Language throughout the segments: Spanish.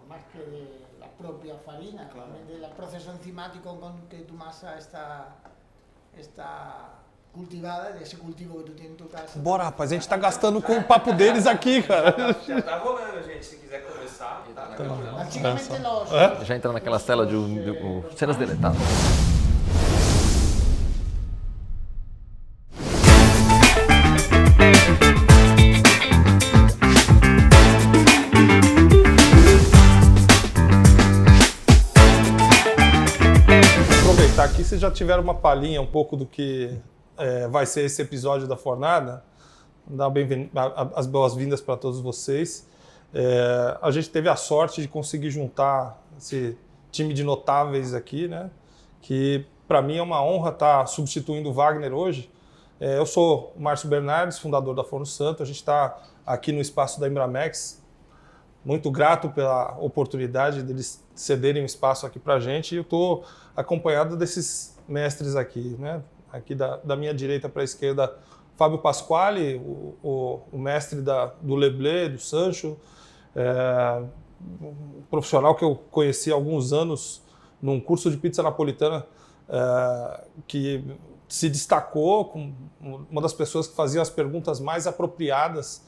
más que de la propia farina, claro, del proceso enzimático con que tu masa está cultivada, desse cultivo que tu tem em tua casa. Bora, rapaz, a gente tá gastando com o papo deles aqui, cara. Já tá rolando, gente, se quiser começar. Tá. Antigamente Já entra naquela tela de cenas deletadas. Aproveitar aqui, vocês já tiveram uma palhinha um pouco do que vai ser esse episódio da Fornada. Dar as boas-vindas para todos vocês. A gente teve a sorte de conseguir juntar esse time de notáveis aqui, né? Que para mim é uma honra estar substituindo o Wagner hoje. Eu sou o Márcio Bernardes, fundador da Forno Santo. A gente está aqui no espaço da Embramex. Muito grato pela oportunidade deles cederem um espaço aqui para a gente. E eu estou acompanhado desses mestres aqui, né? Aqui da minha direita para a esquerda, Fábio Pasquale, o mestre do Leblé, do Sancho, um profissional que eu conheci há alguns anos num curso de pizza napolitana, que se destacou como uma das pessoas que fazia as perguntas mais apropriadas,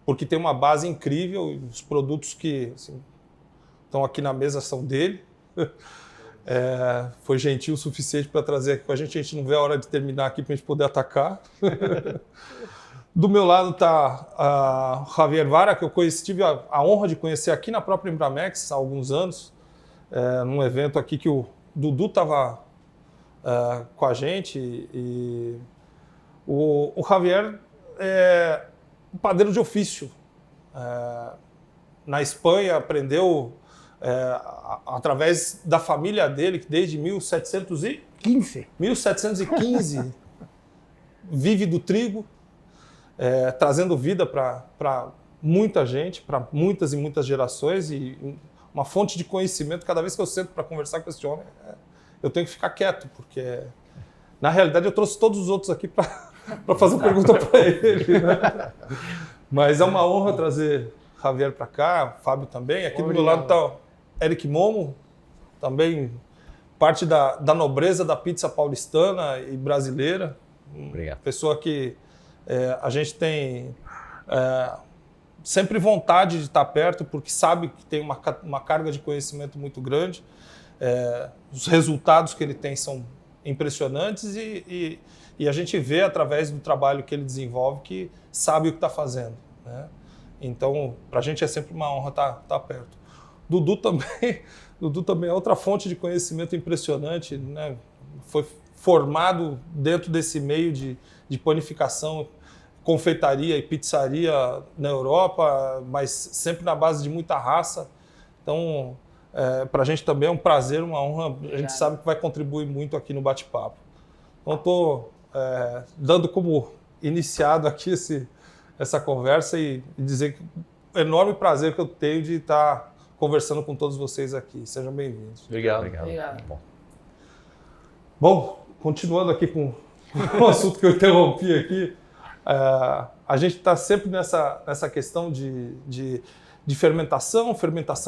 porque tem uma base incrível e os produtos que estão aqui na mesa são dele. Foi gentil o suficiente para trazer aqui com a gente não vê a hora de terminar aqui para a gente poder atacar. Do meu lado está o Javier Vara, que eu tive a honra de conhecer aqui na própria Embramex há alguns anos, num evento aqui que o Dudu estava com a gente. E o Javier é um padeiro de ofício. Na Espanha aprendeu através da família dele, que desde 1715 vive do trigo, trazendo vida para muita gente, para muitas e muitas gerações, e uma fonte de conhecimento. Cada vez que eu sento para conversar com esse homem, eu tenho que ficar quieto, porque na realidade eu trouxe todos os outros aqui para fazer pergunta para ele, né? Mas é uma honra trazer Javier para cá, Fábio também. Aqui do meu lado está Eric Momo, também parte da nobreza da pizza paulistana e brasileira. Obrigado. Pessoa que a gente tem sempre vontade de estar perto, porque sabe que tem uma carga de conhecimento muito grande. Os resultados que ele tem são impressionantes e a gente vê através do trabalho que ele desenvolve que sabe o que está fazendo, né? Então, para a gente é sempre uma honra estar perto. Dudu também é outra fonte de conhecimento impressionante, né? Foi formado dentro desse meio de panificação, confeitaria e pizzaria na Europa, mas sempre na base de muita raça. Então, para a gente também é um prazer, uma honra. A gente sabe que vai contribuir muito aqui no bate-papo. Então, estou dando como iniciado aqui essa conversa e dizer que é um enorme prazer que eu tenho de estar conversando com todos vocês aqui. Sejam bem-vindos. Obrigado. Bom, continuando aqui com o assunto que eu interrompi aqui, a gente está sempre nessa questão de fermentação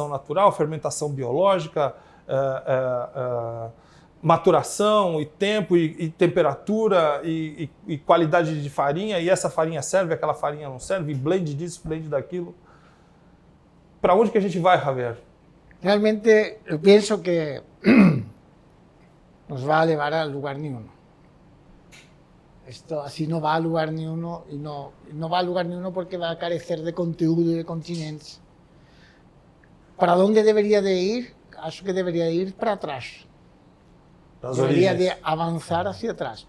natural, fermentação biológica, maturação e tempo e temperatura e qualidade de farinha, e essa farinha serve, aquela farinha não serve, blend disso, blend daquilo. Para onde que a gente vai, Javier? Realmente eu penso que nos va a llevar a lugar ninguno. Esto así no va a lugar ninguno y no va a lugar ninguno porque va a carecer de conteúdo y de continentes. ¿Para dónde debería de ir? Acho que debería de ir para atrás. Debería de avanzar hacia atrás.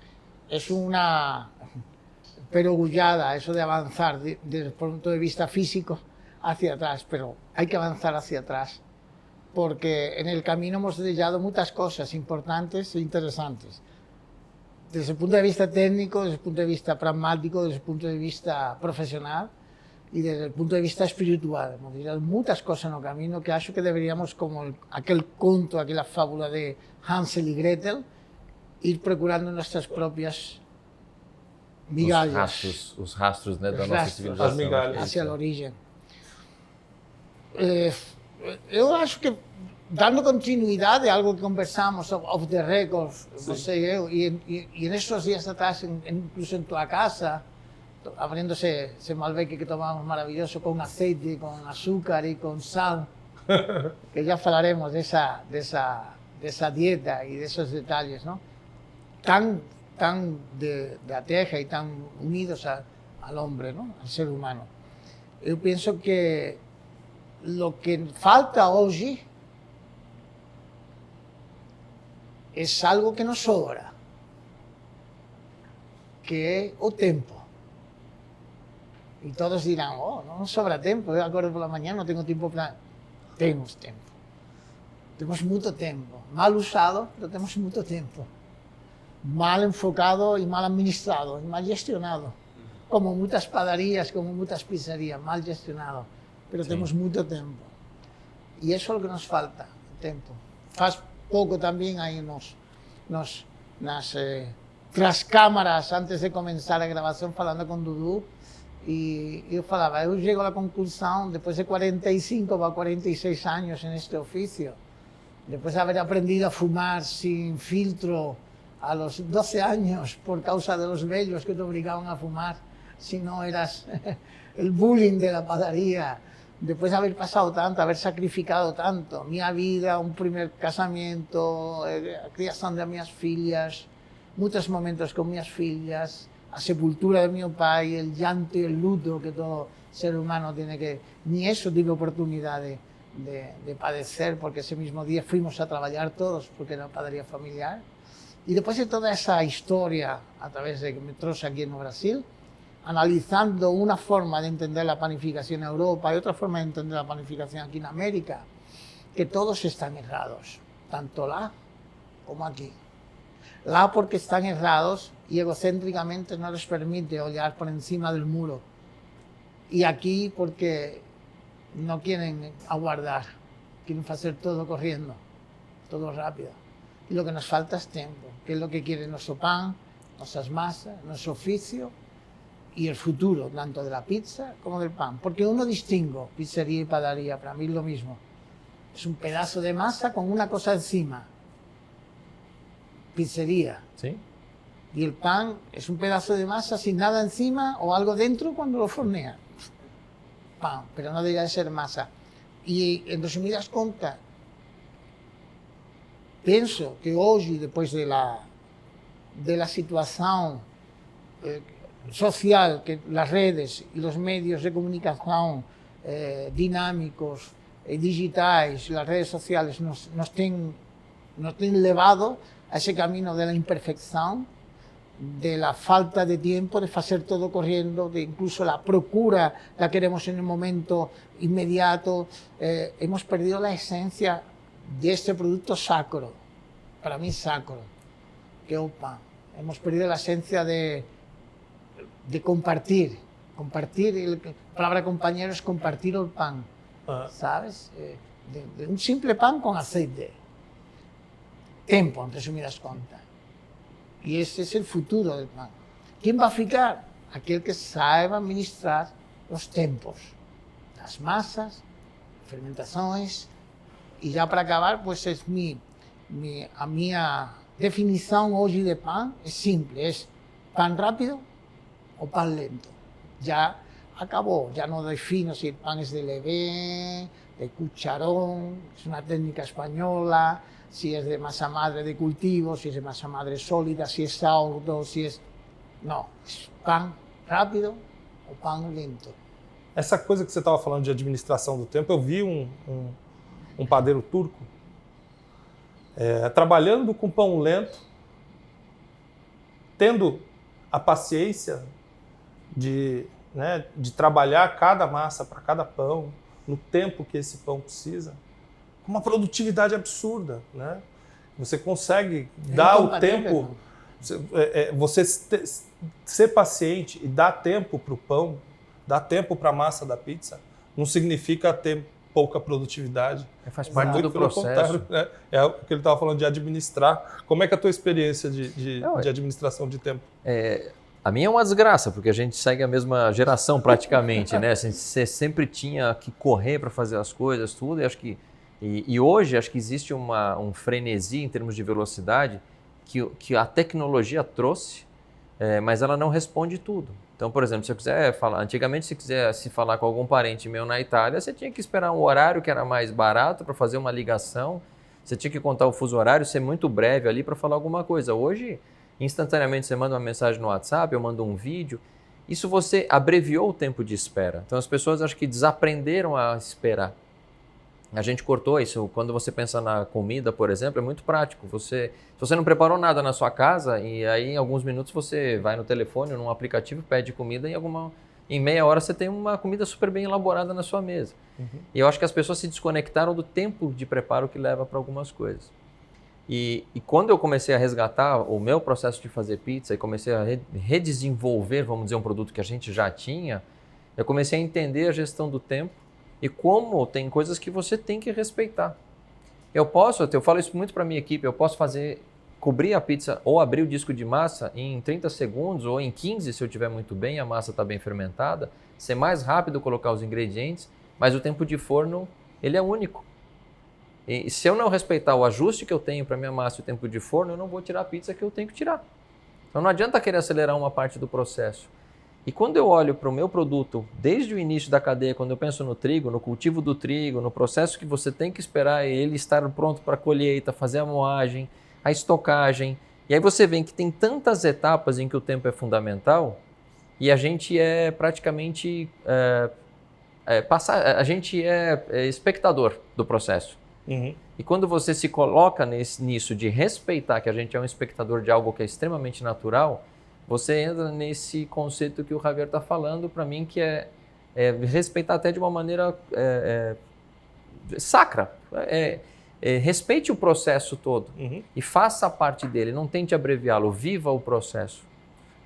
Es una perogullada eso de avanzar desde el punto de vista físico hacia atrás, pero hay que avanzar hacia atrás porque en el camino hemos dejado muchas cosas importantes e interesantes. Desde el punto de vista técnico, desde el punto de vista pragmático, desde el punto de vista profesional y desde el punto de vista espiritual. Hemos dejado muchas cosas en el camino que acho que deberíamos, como aquel conto, aquella fábula de Hansel y Gretel, ir procurando nuestras propias migalhas. Os rastros, né, da nossa civilização. As migalhas. Hacia el origen. Eu acho que, dando continuidade a algo que conversamos off the record, você e eu, e nesses dias atrás, incluso en tua casa, abriéndose ese Malbec que tomamos maravilloso con aceite, con azúcar y con sal, que ya hablaremos de esa dieta y de esos detalles, ¿no? Tan de ateja y tan unidos al hombre, ¿no? Al ser humano. Yo pienso que lo que falta hoy es algo que nos sobra, que es el tiempo. Y todos dirán, oh, no nos sobra tiempo, yo acuerdo por la mañana, no tengo tiempo para... Tenemos tiempo. Tenemos mucho tiempo. Mal usado, pero tenemos mucho tiempo. Mal enfocado y mal administrado, y mal gestionado. Como muchas padarías, como muchas pizzerías, mal gestionado. Pero tenemos mucho tiempo. Y eso es lo que nos falta, el tiempo. Faz poco también hay tras cámaras, antes de comenzar la grabación, hablando con Dudu, y yo falaba, yo llego a la conclusión, después de 45 o 46 años en este oficio, después de haber aprendido a fumar sin filtro a los 12 años por causa de los vellos que te obligaban a fumar, si no eras el bullying de la padaría, después de haber pasado tanto, haber sacrificado tanto, mi vida, un primer casamiento, la criación de mis fillas, muchos momentos con mis fillas, la sepultura de mi pai, el llanto y el luto que todo ser humano tiene que... Ni eso tuve oportunidad de padecer, porque ese mismo día fuimos a trabajar todos, porque era padaría familiar. Y después de toda esa historia, a través de que me trouxe aquí en Brasil, analizando una forma de entender la panificación en Europa y otra forma de entender la panificación aquí en América, que todos están errados, tanto lá como aquí. Lá porque están errados y egocéntricamente no les permite olhar por encima del muro. Y aquí porque no quieren aguardar, quieren hacer todo corriendo, todo rápido. Y lo que nos falta es tiempo, que es lo que quiere nuestro pan, nuestras masas, nuestro oficio y el futuro, tanto de la pizza como del pan. Porque uno distingo, pizzería y padaría, para mí es lo mismo. Es un pedazo de masa con una cosa encima. Pizzería. Sim. Y el pan es un pedazo de masa sin nada encima o algo dentro cuando lo fornea. Pan, pero no debería de ser masa. Y en resumidas cuentas, pienso que hoy, después de la situación social, que las redes y los medios de comunicación dinámicos, digitales, las redes sociales nos tienen llevado a ese camino de la imperfección, de la falta de tiempo, de hacer todo corriendo, de incluso la procura la queremos en el momento inmediato. Hemos perdido la esencia de este producto sacro, para mí sacro, que es el pan. Hemos perdido la esencia de compartir. La palabra compañero es compartir el pan, ¿sabes? De un simple pan con aceite. Tiempo, en resumidas cuentas. Y ese es el futuro del pan. ¿Quién va a ficar? Aquel que saiba administrar los tiempos, las masas, fermentaciones. Y ya para acabar, pues es mi definición hoy de pan es simple, es pan rápido o pan lento. Ya acabó, ya no defino si el pan es de levé, de cucharón, es una técnica española, si es de masa madre de cultivo, si es de masa madre sólida, si es sourdough, si es... No, es pan rápido o pan lento. Essa coisa que você estava falando de administração do tempo, eu vi um padeiro turco trabalhando com pão lento, tendo a paciência de trabalhar cada massa para cada pão, no tempo que esse pão precisa, com uma produtividade absurda, né? Você consegue dar o tempo, você ser paciente e dar tempo para o pão, dar tempo para a massa da pizza, não significa ter pouca produtividade. Faz parte do processo. Né? É o que ele estava falando de administrar. Como é que é a tua experiência de administração de tempo? A minha é uma desgraça, porque a gente segue a mesma geração praticamente, né? Você sempre tinha que correr para fazer as coisas, tudo, e acho que e hoje acho que existe um frenesi em termos de velocidade que a tecnologia trouxe, mas ela não responde tudo. Então, por exemplo, se eu quiser falar, antigamente se quisesse falar com algum parente meu na Itália, você tinha que esperar um horário que era mais barato para fazer uma ligação, você tinha que contar o fuso horário, ser muito breve ali para falar alguma coisa. Hoje, instantaneamente você manda uma mensagem no WhatsApp, eu mando um vídeo, isso você abreviou o tempo de espera. Então as pessoas acho que desaprenderam a esperar. A gente cortou isso. Quando você pensa na comida, por exemplo, é muito prático. Se você não preparou nada na sua casa e aí em alguns minutos você vai no telefone, num aplicativo, pede comida e em meia hora você tem uma comida super bem elaborada na sua mesa. E eu acho que as pessoas se desconectaram do tempo de preparo que leva para algumas coisas. E quando eu comecei a resgatar o meu processo de fazer pizza e comecei a redesenvolver, vamos dizer, um produto que a gente já tinha, eu comecei a entender a gestão do tempo e como tem coisas que você tem que respeitar. Eu falo isso muito para a minha equipe, eu posso cobrir a pizza ou abrir o disco de massa em 30 segundos ou em 15 se eu estiver muito bem, a massa está bem fermentada, ser mais rápido colocar os ingredientes, mas o tempo de forno ele é único. E se eu não respeitar o ajuste que eu tenho para minha massa e o tempo de forno, eu não vou tirar a pizza que eu tenho que tirar. Então não adianta querer acelerar uma parte do processo. E quando eu olho para o meu produto, desde o início da cadeia, quando eu penso no trigo, no cultivo do trigo, no processo que você tem que esperar ele estar pronto para a colheita, fazer a moagem, a estocagem, e aí você vê que tem tantas etapas em que o tempo é fundamental e a gente é praticamente a gente é espectador do processo. E quando você se coloca nisso de respeitar que a gente é um espectador de algo que é extremamente natural, você entra nesse conceito que o Javier está falando para mim, que é respeitar até de uma maneira sacra. Respeite o processo todo e faça parte dele, não tente abreviá-lo, viva o processo.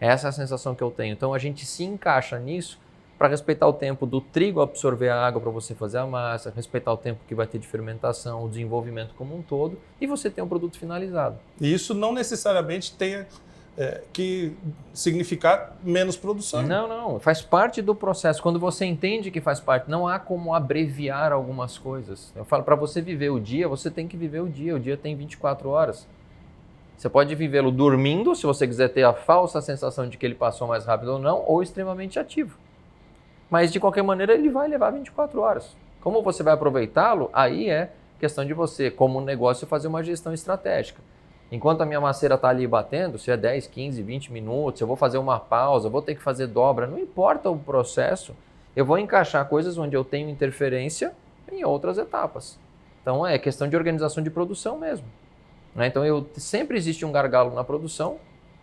Essa é a sensação que eu tenho. Então a gente se encaixa nisso para respeitar o tempo do trigo absorver a água para você fazer a massa, respeitar o tempo que vai ter de fermentação, o desenvolvimento como um todo, e você tem um produto finalizado. E isso não necessariamente tem que significar menos produção. Não, faz parte do processo. Quando você entende que faz parte, não há como abreviar algumas coisas. Eu falo, para você viver o dia, você tem que viver o dia tem 24 horas. Você pode vivê-lo dormindo, se você quiser ter a falsa sensação de que ele passou mais rápido ou não, ou extremamente ativo. Mas, de qualquer maneira, ele vai levar 24 horas. Como você vai aproveitá-lo, aí é questão de você, como negócio, fazer uma gestão estratégica. Enquanto a minha maceira está ali batendo, se é 10, 15, 20 minutos, eu vou fazer uma pausa, vou ter que fazer dobra, não importa o processo, eu vou encaixar coisas onde eu tenho interferência em outras etapas. Então, é questão de organização de produção mesmo. Então, sempre existe um gargalo na produção,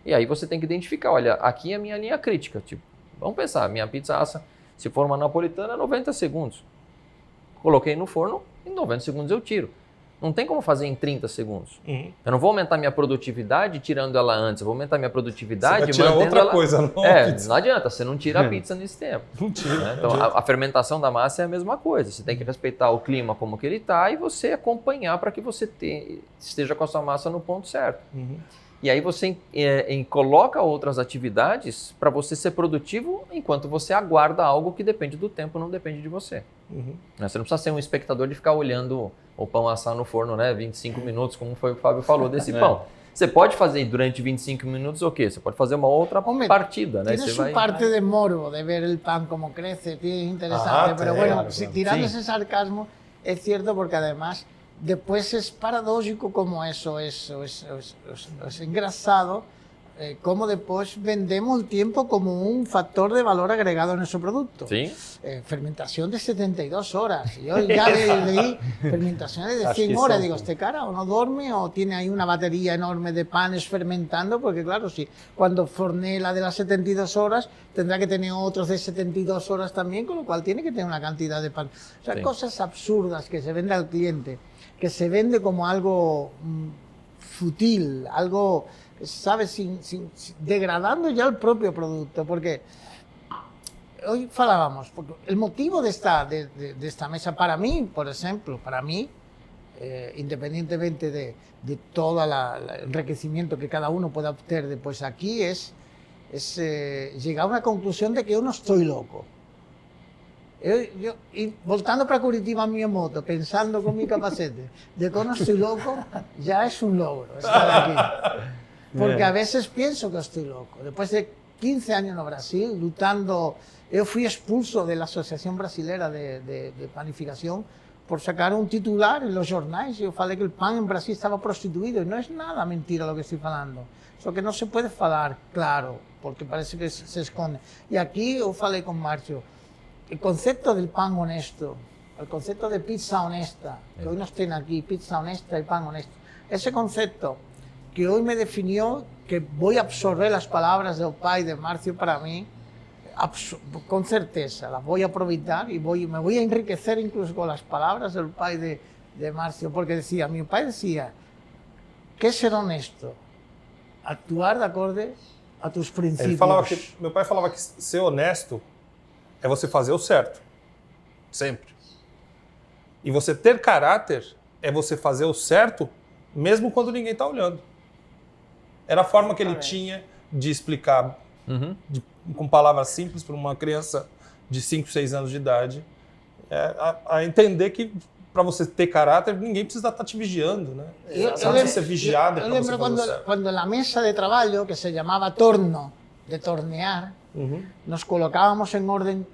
e aí você tem que identificar, olha, aqui é a minha linha crítica. Tipo, vamos pensar, minha pizza assa, se for uma napolitana, 90 segundos. Coloquei no forno, em 90 segundos eu tiro. Não tem como fazer em 30 segundos. Eu não vou aumentar minha produtividade tirando ela antes, eu vou aumentar minha produtividade mantendo ela... outra coisa, não pizza. Não adianta, você não tira a pizza nesse tempo. Não tira. Então, a fermentação da massa é a mesma coisa. Você tem que respeitar o clima como que ele está e você acompanhar para que você esteja com a sua massa no ponto certo. E aí você coloca outras atividades para você ser produtivo enquanto você aguarda algo que depende do tempo, não depende de você. Você não precisa ser um espectador de ficar olhando o pão assar no forno, 25 minutos, como foi o Fábio falou desse pão. Você pode fazer durante 25 minutos o quê? Você pode fazer uma outra partida. Tiene su parte de morbo, de ver el pan como crece, es interesante, pero bueno, tirando ese sarcasmo, es cierto porque además después es paradójico como eso es engrasado, como después vendemos el tiempo como un factor de valor agregado en nuestro producto. ¿Sí? Fermentación de 72 horas. Yo ya leí fermentaciones de 100 horas. Digo, este cara o no duerme o tiene ahí una batería enorme de panes fermentando, porque claro, si cuando forné la de las 72 horas, tendrá que tener otros de 72 horas también, con lo cual tiene que tener una cantidad de pan. O sea, cosas absurdas que se vende al cliente, que se vende como algo fútil, algo, ¿sabes? Degradando ya el propio producto, porque hoy falábamos, porque el motivo de esta mesa, para mí, por ejemplo, independientemente de todo el enriquecimiento que cada uno pueda obtener después aquí, es es llegar a una conclusión de que yo no estoy loco. Y voltando para Curitiba en mi moto, pensando con mi capacete de que no estoy loco, ya es un logro estar aquí. Porque a veces pienso que estoy loco. Después de 15 años en Brasil, luchando, yo fui expulso de la Asociación Brasilera de Panificación por sacar un titular en los jornais. Yo falei que el pan en Brasil estaba prostituido, y no es nada mentira lo que estoy falando. Só que no se puede falar claro, porque parece que se esconde. Y aquí yo falei con Márcio, el concepto del pan honesto, el concepto de pizza honesta, que hoy nos tiene aquí, pizza honesta y pan honesto, ese concepto que hoy me definió, que voy a absorber las palabras del pai de Márcio para mí, con certeza, las voy a aprovechar y me voy a enriquecer incluso con las palabras del pai de Márcio, porque decía, mi pai decía, ¿qué es ser honesto? Actuar de acordo a tus princípios. Meu pai falava que ser honesto é você fazer o certo, sempre. E você ter caráter é você fazer o certo mesmo quando ninguém está olhando. Era a forma que ele tinha de explicar com palavras simples para uma criança de 5, 6 anos de idade, a entender que para você ter caráter, ninguém precisa estar te vigiando, né? Você não precisa ser vigiado para você fazer o certo. Cuando la mesa de trabajo, que se llamaba torno, de tornear, nos colocábamos en orden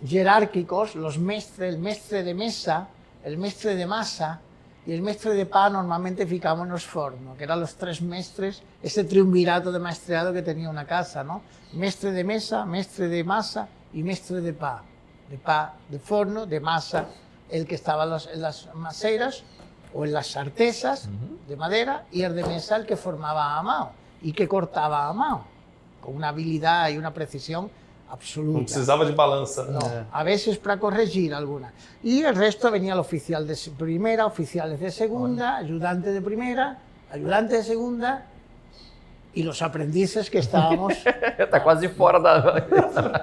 jerárquicos, los mestres, el mestre de mesa, el mestre de masa y el mestre de pa normalmente ficábamos en los fornos, que eran los 3 mestres, ese triunvirato de maestreado que tenía una casa, ¿no? Mestre de mesa, mestre de masa y mestre de pa de forno, de masa, el que estaba en las maceras o en las artesas de madera, y el de mesa el que formaba a mano y que cortaba a mano, con una habilidad y una precisión absoluta. Não precisava de balança. No, a veces para corregir alguna. Y el resto venía el oficial de primera, oficiales de segunda, ayudante de primera, ayudante de segunda y los aprendices que estábamos... Está quase fora da...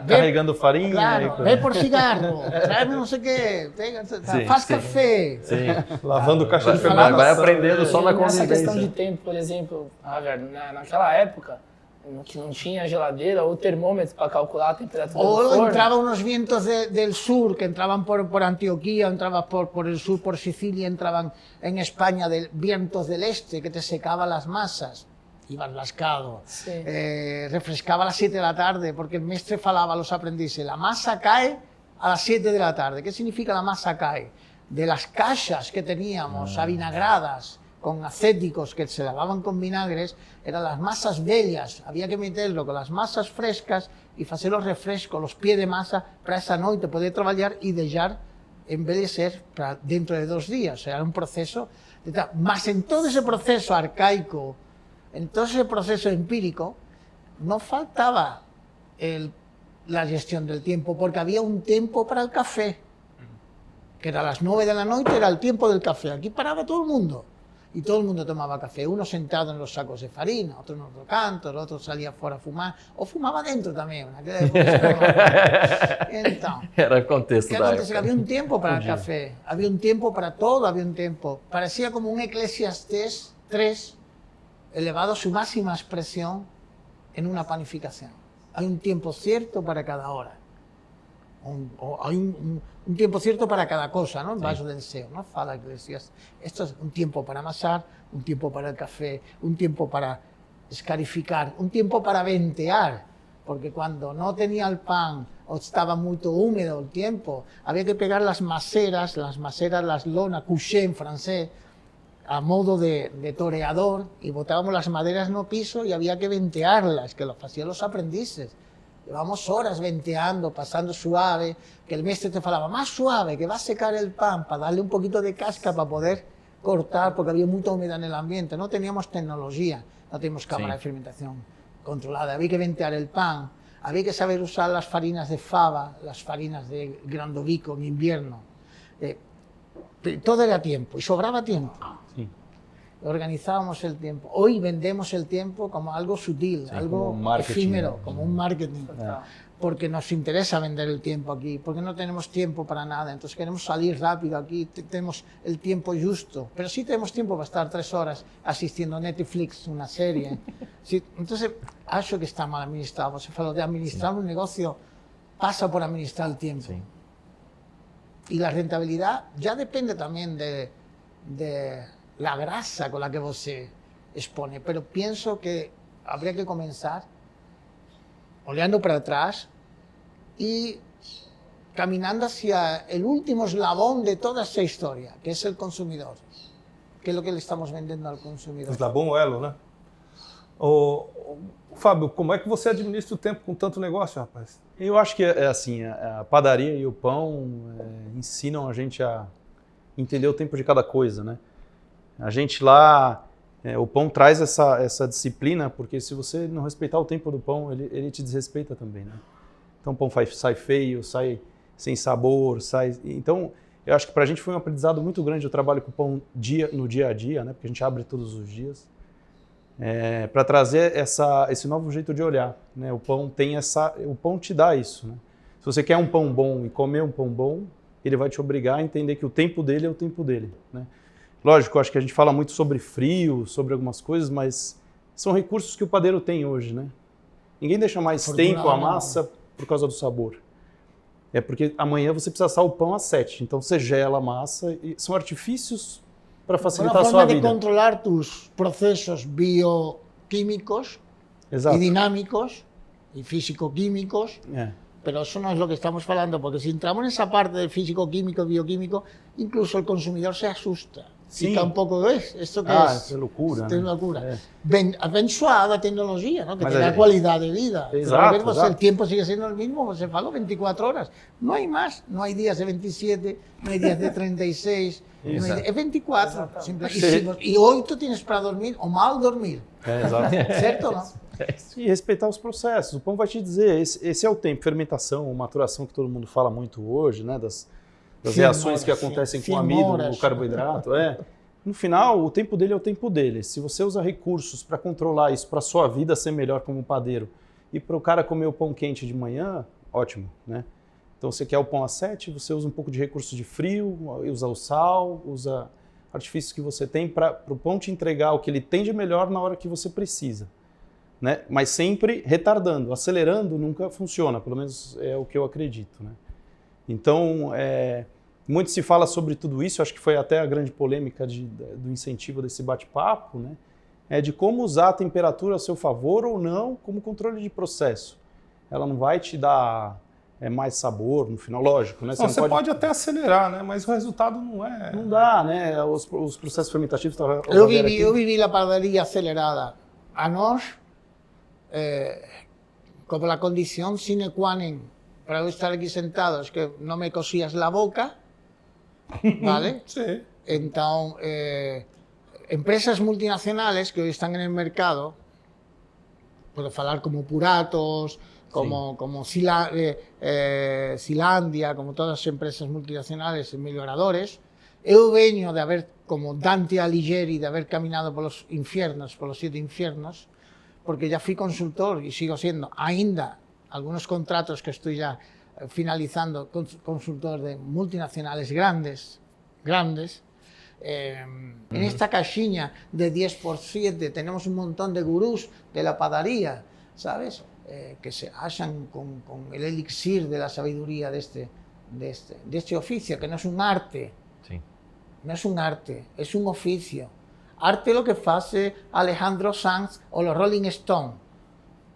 Carregando farinha. Claro, ve por cigarro, tráeme no sé qué, faz café. Sim. Lavando caixa de Vai fermentação. aprendendo só na Nessa questão de convivência. tempo, por exemplo, velho, naquela época, que não tinha geladeira ou termômetro para calcular a temperatura do O forno. entraban unos vientos del sur que entraban por Antioquía, entraban por el sur, por Sicilia, entraban en España vientos del este que te secaban las masas. Ibas lascado, Sí. refrescaba a las 7 de la tarde, porque el mestre falaba a los aprendices, la masa cae a las 7 de la tarde. ¿Qué significa la masa cae? De las caixas que teníamos avinagradas, con acéticos que se lavaban con vinagres, eran las masas bellas, había que meterlo con las masas frescas y hacer los refrescos, los pies de masa, para esa noche poder trabajar y dejar embellecer para dentro de 2 días. Era un proceso, más en todo ese proceso arcaico, en todo ese proceso empírico, no faltaba la gestión del tiempo, porque había un tiempo para el café, que era a las 9 de la noche, era el tiempo del café. Aquí paraba todo el mundo, y todo el mundo tomaba café, uno sentado en los sacos de farina, otro en otro canto, el otro salía fuera a fumar, o fumaba dentro también. Entonces, Era o contexto ¿qué da acontece? Que época. había un tiempo para el café, había un tiempo para todo, había un tiempo. Parecía como un Eclesiastés 3 elevado a su máxima expresión en una panificación. Hay un tiempo cierto para cada hora. Hay un tiempo cierto para cada cosa, ¿no? En vaso del deseo, ¿no? Fala Eclesiastés. Esto es un tiempo para amasar, un tiempo para el café, un tiempo para escarificar, un tiempo para ventear, porque cuando no tenía el pan o estaba muy húmedo el tiempo, había que pegar las maceras, las lonas, couché en francés, a modo de toreador, y botábamos las maderas no piso y había que ventearlas, que lo hacían los aprendices. Llevamos horas venteando, pasando suave, que el mestre te falaba más suave, que va a secar el pan, para darle un poquito de casca para poder cortar, porque había mucha humedad en el ambiente. No teníamos tecnología, no teníamos cámara de fermentación controlada, había que ventear el pan, había que saber usar las farinas de fava, las farinas de Grandovico en invierno. Todo era tiempo y sobraba tiempo. Sí. organizábamos el tiempo. Hoy vendemos el tiempo como algo sutil, algo como un marketing, efímero, ¿no? como un marketing. Total. Porque nos interesa vender el tiempo aquí, porque no tenemos tiempo para nada, entonces queremos salir rápido aquí, tenemos el tiempo justo, pero sí tenemos tiempo para estar 3 horas asistiendo a Netflix, una serie. Sí, entonces, acho que está mal administrado. Você falou de administrar un negocio, pasa por administrar el tiempo. Sim. Y la rentabilidad ya depende también de la grasa con la que vos se expone, pero pienso que habría que comenzar oleando para atrás y caminando hacia el último eslabón de toda esta historia, que es el consumidor, que es lo que le estamos vendiendo al consumidor. Eslabão o elo, né? Fábio, como é que você administra o tempo com tanto negócio, rapaz? Eu acho que é assim, a padaria e o pão ensinam a gente a entender o tempo de cada coisa, né? A gente lá, o pão traz essa disciplina, porque se você não respeitar o tempo do pão, ele te desrespeita também, né? Então o pão sai feio, sai sem sabor, sai... Então, eu acho que pra gente foi um aprendizado muito grande o trabalho com o pão no dia a dia, né? Porque a gente abre todos os dias. Para trazer esse novo jeito de olhar, né? O pão te dá isso, né? Se você quer um pão bom e comer um pão bom, ele vai te obrigar a entender que o tempo dele é o tempo dele, né? Lógico, acho que a gente fala muito sobre frio, sobre algumas coisas, mas são recursos que o padeiro tem hoje, né? Ninguém deixa mais tempo a massa por causa do sabor. É porque amanhã você precisa assar o pão às 7, então você gela a massa e são artifícios para facilitar a sua vida. Una forma de controlar tus procesos bioquímicos Exato. y dinámicos y físico-químicos, É. pero eso no es lo que estamos hablando, porque si entramos en esa parte del físico-químico, bioquímico, incluso el consumidor se asusta. Sí. Fica un poco, ¿esto qué É loucura, Tem né? loucura. Abençoada a tecnologia, ¿no? Que Mas te a da gente- qualidade de vida. Exato, Pero a ver, exato. el tiempo sigue siendo el mismo, você falou 24 horas. No hay más, no hay días de 27, no hay días de 36, no hay Exato. es 24. Simple. Sí. Y hoy tú tienes para dormir o mal dormir, Exato. ¿cierto? ¿No? E respeitar os processos. O pão vai te dizer, esse é o tempo, fermentação, maturação que todo mundo fala muito hoje, né? Das reações que acontecem com o amido, Firmoras. o carboidrato. No final, o tempo dele é o tempo dele. Se você usa recursos para controlar isso, para a sua vida ser melhor como padeiro, e para o cara comer o pão quente de manhã, ótimo, né? Então, você quer o pão às 7, você usa um pouco de recurso de frio, usa o sal, usa artifícios que você tem para o pão te entregar o que ele tem de melhor na hora que você precisa, né? Mas sempre retardando, acelerando nunca funciona, pelo menos é o que eu acredito, né? Então, muito se fala sobre tudo isso, acho que foi até a grande polêmica do incentivo desse bate-papo, né? De como usar a temperatura a seu favor ou não como controle de processo. Ela não vai te dar mais sabor no final, lógico, né? Não, você pode até acelerar, né? Mas o resultado não é... Não dá, né? Os processos fermentativos... Eu vivi a padaria acelerada. A nós, como la condición sine qua non para eu estar aquí sentado es que no me cosías la boca, ¿vale? Sim. Entonces, empresas multinacionales que hoy están en el mercado, puedo hablar como Puratos, como Silandia, como todas las empresas multinacionales melhoradores. Eu veño de haber, como Dante Alighieri, de haber caminado por los infiernos, por los 7 infiernos, porque ya fui consultor y sigo siendo, ainda, algunos contratos que estoy ya finalizando, consultor de multinacionales grandes. En esta caixinha de 10x7 tenemos un montón de gurús de la padaría, ¿sabes? Que se hallan con el elixir de la sabiduría de este oficio, que no es un arte. Sim. No es un arte, es un oficio. Arte lo que hace Alejandro Sanz o los Rolling Stones,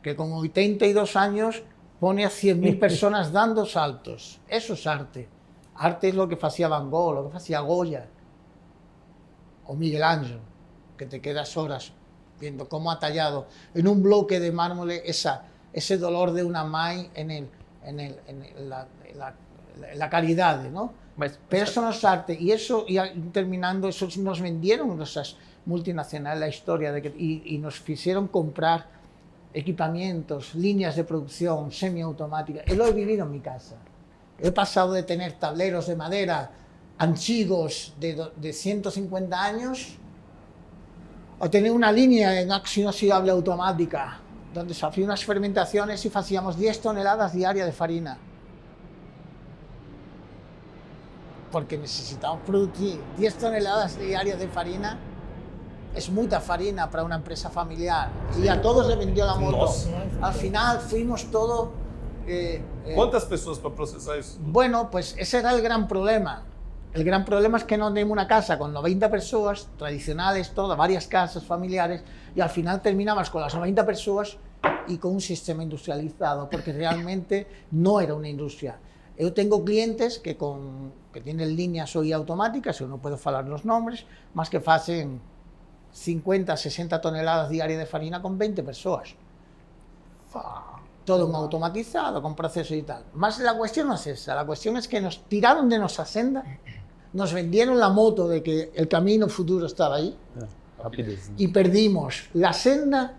que con 82 años pone a 100.000 personas dando saltos. Eso es arte. Arte es lo que hacía Van Gogh, lo que hacía Goya o Miguel Ángel, que te quedas horas viendo cómo ha tallado en un bloque de mármol ese dolor de una mai en la caridad, ¿no? Pero eso no es arte. Y eso, y terminando, eso nos vendieron esas multinacionales la historia y nos hicieron comprar equipamientos, líneas de producción semiautomáticas. Lo he vivido en mi casa. He pasado de tener tableros de madera antiguos de 150 años O tener una línea en acción inoxidable automática, donde se hacían unas fermentaciones y hacíamos 10 toneladas diarias de farina. Porque necesitamos producir 10 toneladas diarias de farina. Es mucha farina para una empresa familiar. Y a todos le vendió la moto. Nossa. Al final fuimos todos... Quantas pessoas para processar isso? Bueno, pues ese era el gran problema. El gran problema es que no tenemos una casa con 90 personas, tradicionales, todas, varias casas familiares, y al final terminamos con las 90 personas y con un sistema industrializado, porque realmente no era una industria. Yo tengo clientes que tienen líneas hoy automáticas, yo no puedo hablar los nombres, más que hacen 50, 60 toneladas diarias de farina con 20 personas. Todo automatizado, con procesos y tal. Más la cuestión no es esa, la cuestión es que nos tiraron de nuestra senda, nos vendieron la moto de que el camino futuro estaba ahí, Rapidez. Né? y perdimos la senda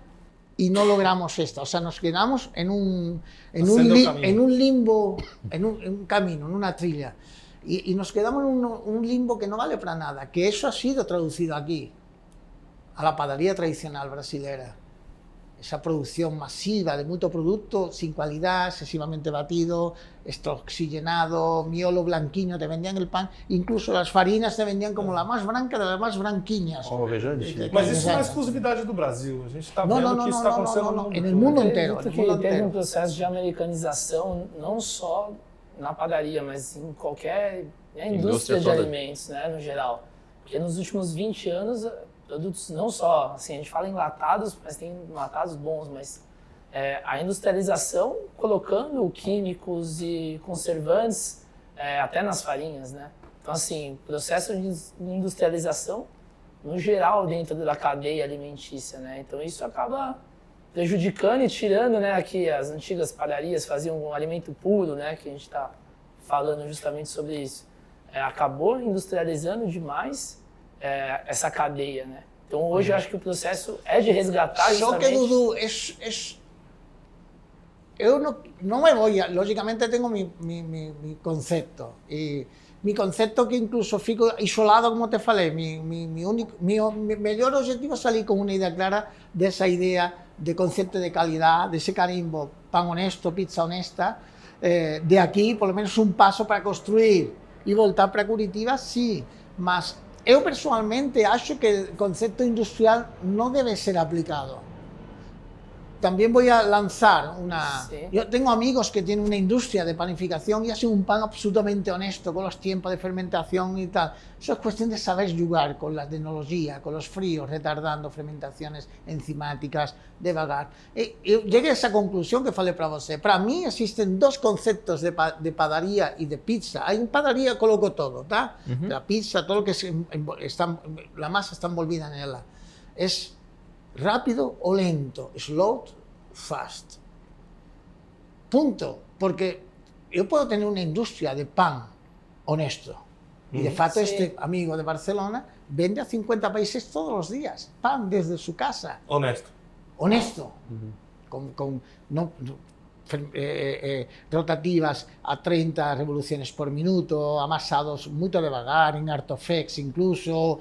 y no logramos esta. O sea, nos quedamos en un limbo, en un camino, en una trilla. Y nos quedamos en un limbo que no vale para nada, que eso ha sido traducido aquí, a la padaría tradicional brasilera. Esa producción masiva de mucho producto sin calidad, excesivamente batido, oxigenado, miolo blanquinho, te vendían el pan, incluso las farinas te vendían como la más branca de las más branquiñas. Alvejante. Mas isso não é exclusividade do Brasil. A gente está vendo que isso está acontecendo no mundo en el todo. mundo Eu entero. acredito En el mundo que teve um entero. processo de americanização, não só na padaria, mas em qualquer indústria de toda. alimentos, né, no geral. Porque nos últimos 20 anos, produtos não só, assim, a gente fala enlatados, mas tem enlatados bons, mas a industrialização colocando químicos e conservantes até nas farinhas, né? Então, assim, o processo de industrialização, no geral, dentro da cadeia alimentícia, né? Então, isso acaba prejudicando e tirando, né? Aqui as antigas padarias faziam um alimento puro, né? Que a gente está falando justamente sobre isso. Acabou industrializando demais essa cadeia, né? Então, hoje, eu acho que o processo é de resgatar Só que, justamente... Dudu, yo no me voy a, lógicamente tengo mi concepto, y mi concepto que incluso fico isolado, como te falei, mi mejor objetivo es salir con una idea clara de esa idea de concepto de calidad, de ese carimbo, pan honesto, pizza honesta, de aquí por lo menos un paso para construir y voltar para Curitiba, sí, mas yo personalmente acho que el concepto industrial no debe ser aplicado. También voy a lanzar una... Sí. Yo tengo amigos que tienen una industria de panificación y hacen un pan absolutamente honesto con los tiempos de fermentación y tal. Eso es cuestión de saber jugar con la tecnología, con los fríos, retardando fermentaciones enzimáticas, devagar. Yo llegué a esa conclusión que falei para você. Para mí existen dos conceptos de padaría y de pizza. Hay en padaría coloco todo, ¿tá? La pizza, todo lo que la masa está envolvida en ella. Es rápido o lento, slow, fast. Punto. Porque yo puedo tener una industria de pan honesto. Y de facto Sí. este amigo de Barcelona vende a 50 países todos los días. Pan desde su casa. Honesto. Honesto. Rotativas a 30 revoluciones por minuto, amasados muy devagar, en Artofex incluso,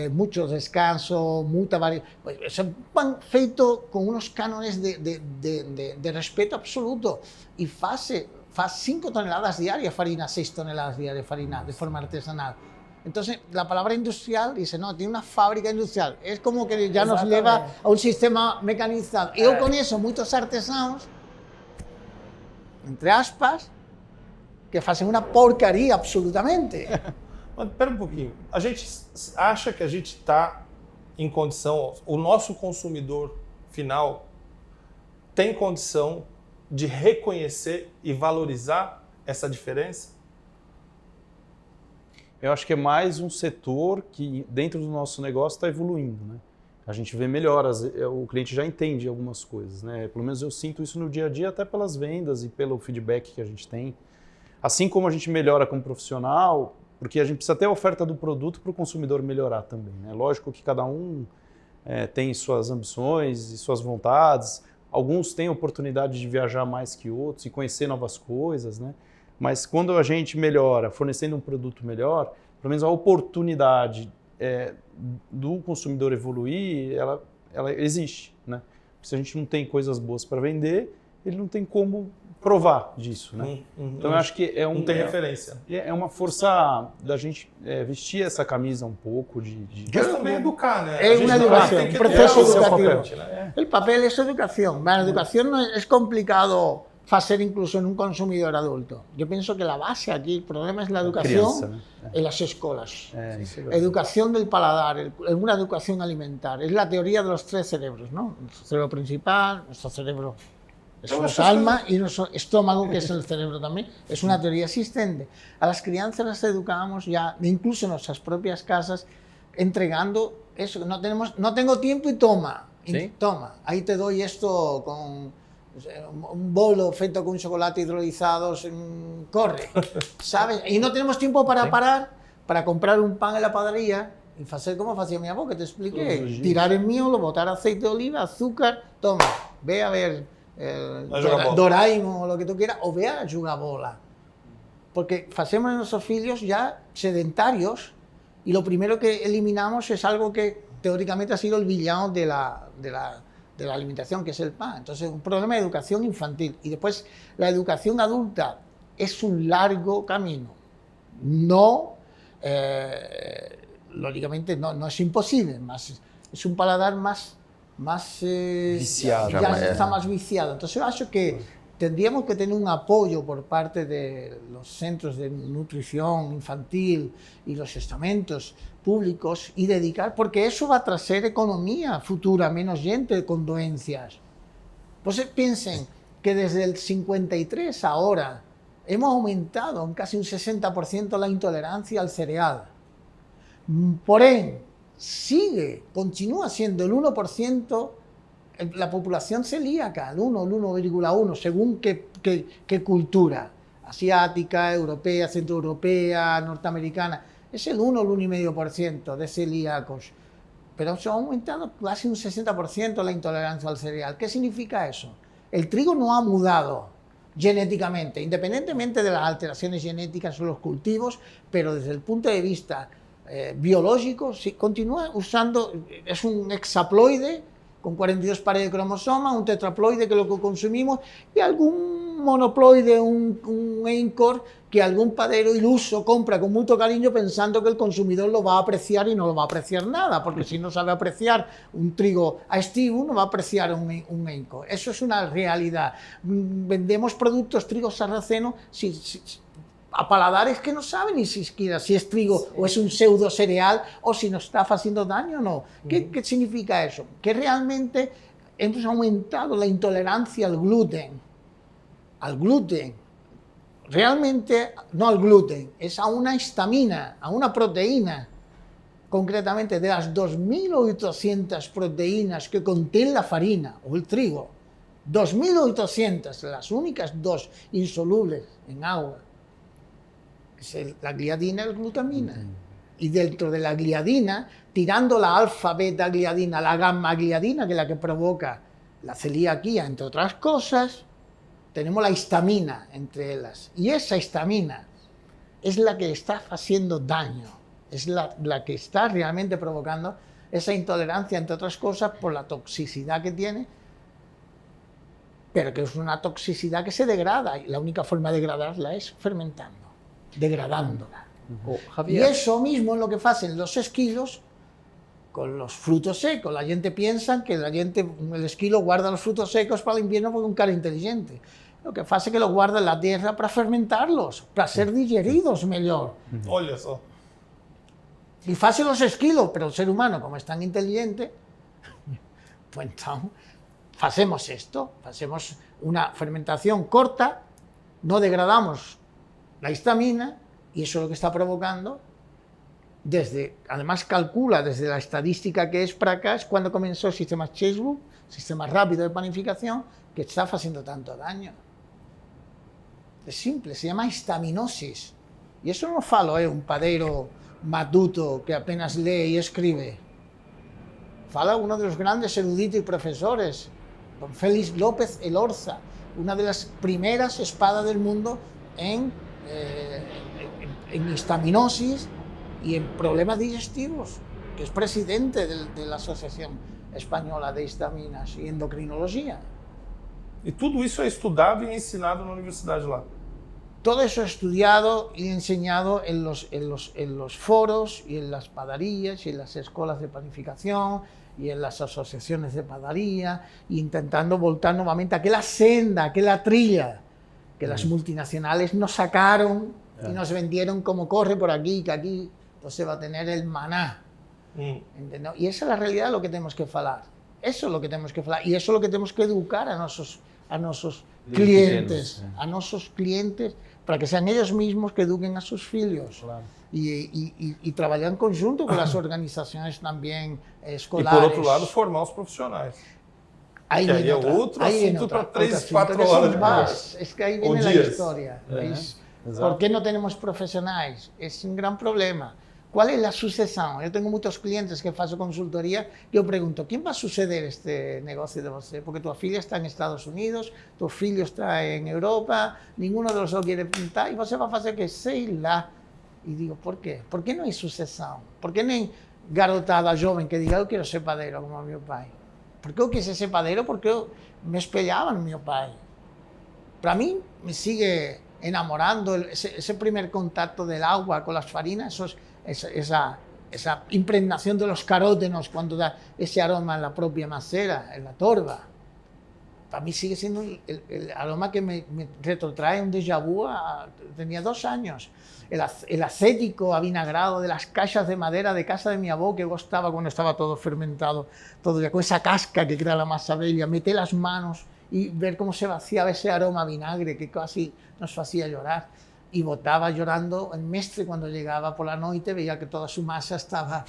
mucho descanso, mucha variedad. Es un pan feito con unos cánones de respeto absoluto y hace 5 toneladas diarias de farina, 6 toneladas diarias de farina de forma artesanal. Entonces, la palabra industrial dice, no, tiene una fábrica industrial. Es como que ya nos lleva a un sistema mecanizado. Y yo con eso, muchos artesanos, entre aspas, que fazem uma porcaria absolutamente. Mas espera um pouquinho. A gente acha que a gente está em condição, o nosso consumidor final tem condição de reconhecer e valorizar essa diferença? Eu acho que é mais um setor que, dentro do nosso negócio, está evoluindo, né? A gente vê melhoras, o cliente já entende algumas coisas, né? Pelo menos eu sinto isso no dia a dia, até pelas vendas e pelo feedback que a gente tem. Assim como a gente melhora como profissional, porque a gente precisa ter a oferta do produto para o consumidor melhorar também, né? Lógico que cada um tem suas ambições e suas vontades, alguns têm oportunidade de viajar mais que outros e conhecer novas coisas, né? Mas quando a gente melhora, fornecendo um produto melhor, pelo menos a oportunidade do consumidor evoluir, ela existe, né? Se a gente não tem coisas boas para vender, ele não tem como provar disso, né? Então eu acho que não tem referência. É uma força da gente vestir essa camisa um pouco Mas também educar, né? Es una educación, un proceso educativo. Né? El papel es educación. La educación no es complicado hacer incluso en un consumidor adulto. Yo pienso que la base aquí, el problema es la educación criança, né? en las escuelas. Isso é verdade. Educación del paladar, una educación alimentar. Es la teoría de los 3 cerebros, ¿no? Nuestro cerebro principal, nuestro cerebro es nuestra alma y nuestro estómago, que es el cerebro también. Es una teoría existente. A las crianzas las educamos ya, incluso en nuestras propias casas, entregando eso. No tengo tiempo y toma. ¿Sí? Toma, ahí te doy esto con un bolo feito con chocolate hidrolizado, corre, ¿sabes? Y no tenemos tiempo para parar, para comprar un pan en la panadería y hacer como hacía mi abuelo, que te expliqué, tirar el miolo, botar aceite de oliva, azúcar, toma, ve a ver Doraemon o lo que tú quieras, o ve a jugar bola. Porque hacemos a nuestros hijos ya sedentarios y lo primero que eliminamos es algo que teóricamente ha sido el villano de la alimentación, que es el pan. Entonces, un problema de educación infantil. Y después, la educación adulta es un largo camino. No, lógicamente, no es imposible, es un paladar más viciado. Ya está más viciado. Entonces, yo acho que tendríamos que tener un apoyo por parte de los centros de nutrición infantil y los estamentos públicos y dedicar, porque eso va a traer economía futura, menos gente con dolencias. Pues piensen que desde el 53 ahora hemos aumentado en casi un 60% la intolerancia al cereal. Por ende, continúa siendo el 1% la población celíaca, el 1,1, según qué cultura, asiática, europea, centroeuropea, norteamericana, es el 1,5% de celíacos. Pero se ha aumentado casi un 60% la intolerancia al cereal. ¿Qué significa eso? El trigo no ha mudado genéticamente, independientemente de las alteraciones genéticas o los cultivos, pero desde el punto de vista biológico, sí, continúa usando, es un hexaploide con 42 pares de cromosomas, un tetraploide que es lo que consumimos y algún monoploide, un Encore que algún padero iluso compra con mucho cariño pensando que el consumidor lo va a apreciar y no lo va a apreciar nada, porque si no sabe apreciar un trigo a estivo, no va a apreciar un Encore. Eso es una realidad. Vendemos productos trigo sarraceno a paladares que no saben ni siquiera si es trigo o es un pseudo cereal o si nos está haciendo daño o no. ¿Qué significa eso? Que realmente hemos aumentado la intolerancia al gluten. Al gluten. Realmente, no al gluten, es a una histamina, a una proteína. Concretamente, de las 2.800 proteínas que contiene la farina o el trigo, 2.800, las únicas dos insolubles en agua, es la gliadina y la glutamina. Y dentro de la gliadina, tirando la alfa-beta-gliadina, la gamma-gliadina, que es la que provoca la celiaquía, entre otras cosas, tenemos la histamina entre ellas. Y esa histamina es la que está haciendo daño, es la que está realmente provocando esa intolerancia, entre otras cosas, por la toxicidad que tiene, pero que es una toxicidad que se degrada, y la única forma de degradarla es fermentando, degradándola. Y eso mismo es lo que hacen los esquilos con los frutos secos. La gente piensa que el esquilo guarda los frutos secos para el invierno porque es un cara inteligente. Lo que hace es que los guarda en la tierra para fermentarlos, para ser digeridos mejor. Olha só. Y hacen los esquilos, pero el ser humano, como es tan inteligente, pues entonces hacemos esto, hacemos una fermentación corta, no degradamos la histamina, y eso es lo que está provocando, además calcula desde la estadística que es para acá, es cuando comenzó el sistema Chase-Book, sistema rápido de panificación, que está haciendo tanto daño. Es simple, se llama histaminosis. Y eso no falo un padeiro matuto que apenas lee y escribe. Fala uno de los grandes eruditos y profesores, don Félix López Elorza, una de las primeras espadas del mundo en histaminosis y en problemas digestivos, que es presidente de la Asociación Española de Histaminas y Endocrinología. E tudo isso é estudado e ensinado na universidade lá. Todo eso estudiado y enseñado en los foros y en las padarías y en las escuelas de panificación y en las asociaciones de padaría, e intentando voltar nuevamente a aquella senda, aquella trilla que las multinacionales nos sacaron y nos vendieron como corre por aquí, que aquí pues, se va a tener el maná. ¿Entendeu? Y esa es la realidad de lo que tenemos que hablar. Eso es lo que tenemos que hablar y eso es lo que tenemos que educar a nuestros clientes, a nuestros clientes, para que sean ellos mismos que eduquen a sus hijos. Claro. Y trabajar en conjunto con las organizaciones también E escolares. por outro lado, formar os profissionais. Ahí que aí viene é otra- outro ahí assunto viene para otra- 3, otro 4 asunto. horas de Más. conversa. Es que ahí O viene la días. historia. ¿Veis? Exato. ¿Por qué no tenemos profesionales? Es un gran problema. ¿Cuál es la sucesión? Yo tengo muchos clientes que hacen consultoría. Yo pregunto, ¿quién va a suceder este negocio de usted? Porque tu familia está en Estados Unidos, tu hijo está en Europa, ninguno de los dos quiere pintar y usted va a hacer que sei lá. Y digo, ¿por qué? ¿Por qué no hay sucesión? ¿Por qué no hay garotada joven que diga, yo quiero ser padeiro como mi pai? ¿Por qué yo quise ser padeiro? Porque yo me espellaba en mi pai. Para mí me sigue enamorando ese primer contacto del agua con las farinas, esa impregnación de los carótenos cuando da ese aroma en la propia macera, en la torba. Para mí sigue siendo el aroma que me retrotrae un déjà vu. Tenía 2 años. El acético avinagrado de las caixas de madera de casa de mi abuelo que gustaba cuando estaba todo fermentado, todo ya con esa casca que crea la masa bella, meter las manos y ver cómo se vaciaba ese aroma a vinagre que casi nos hacía llorar. Y botaba llorando el mestre cuando llegaba por la noche, veía que toda su masa estaba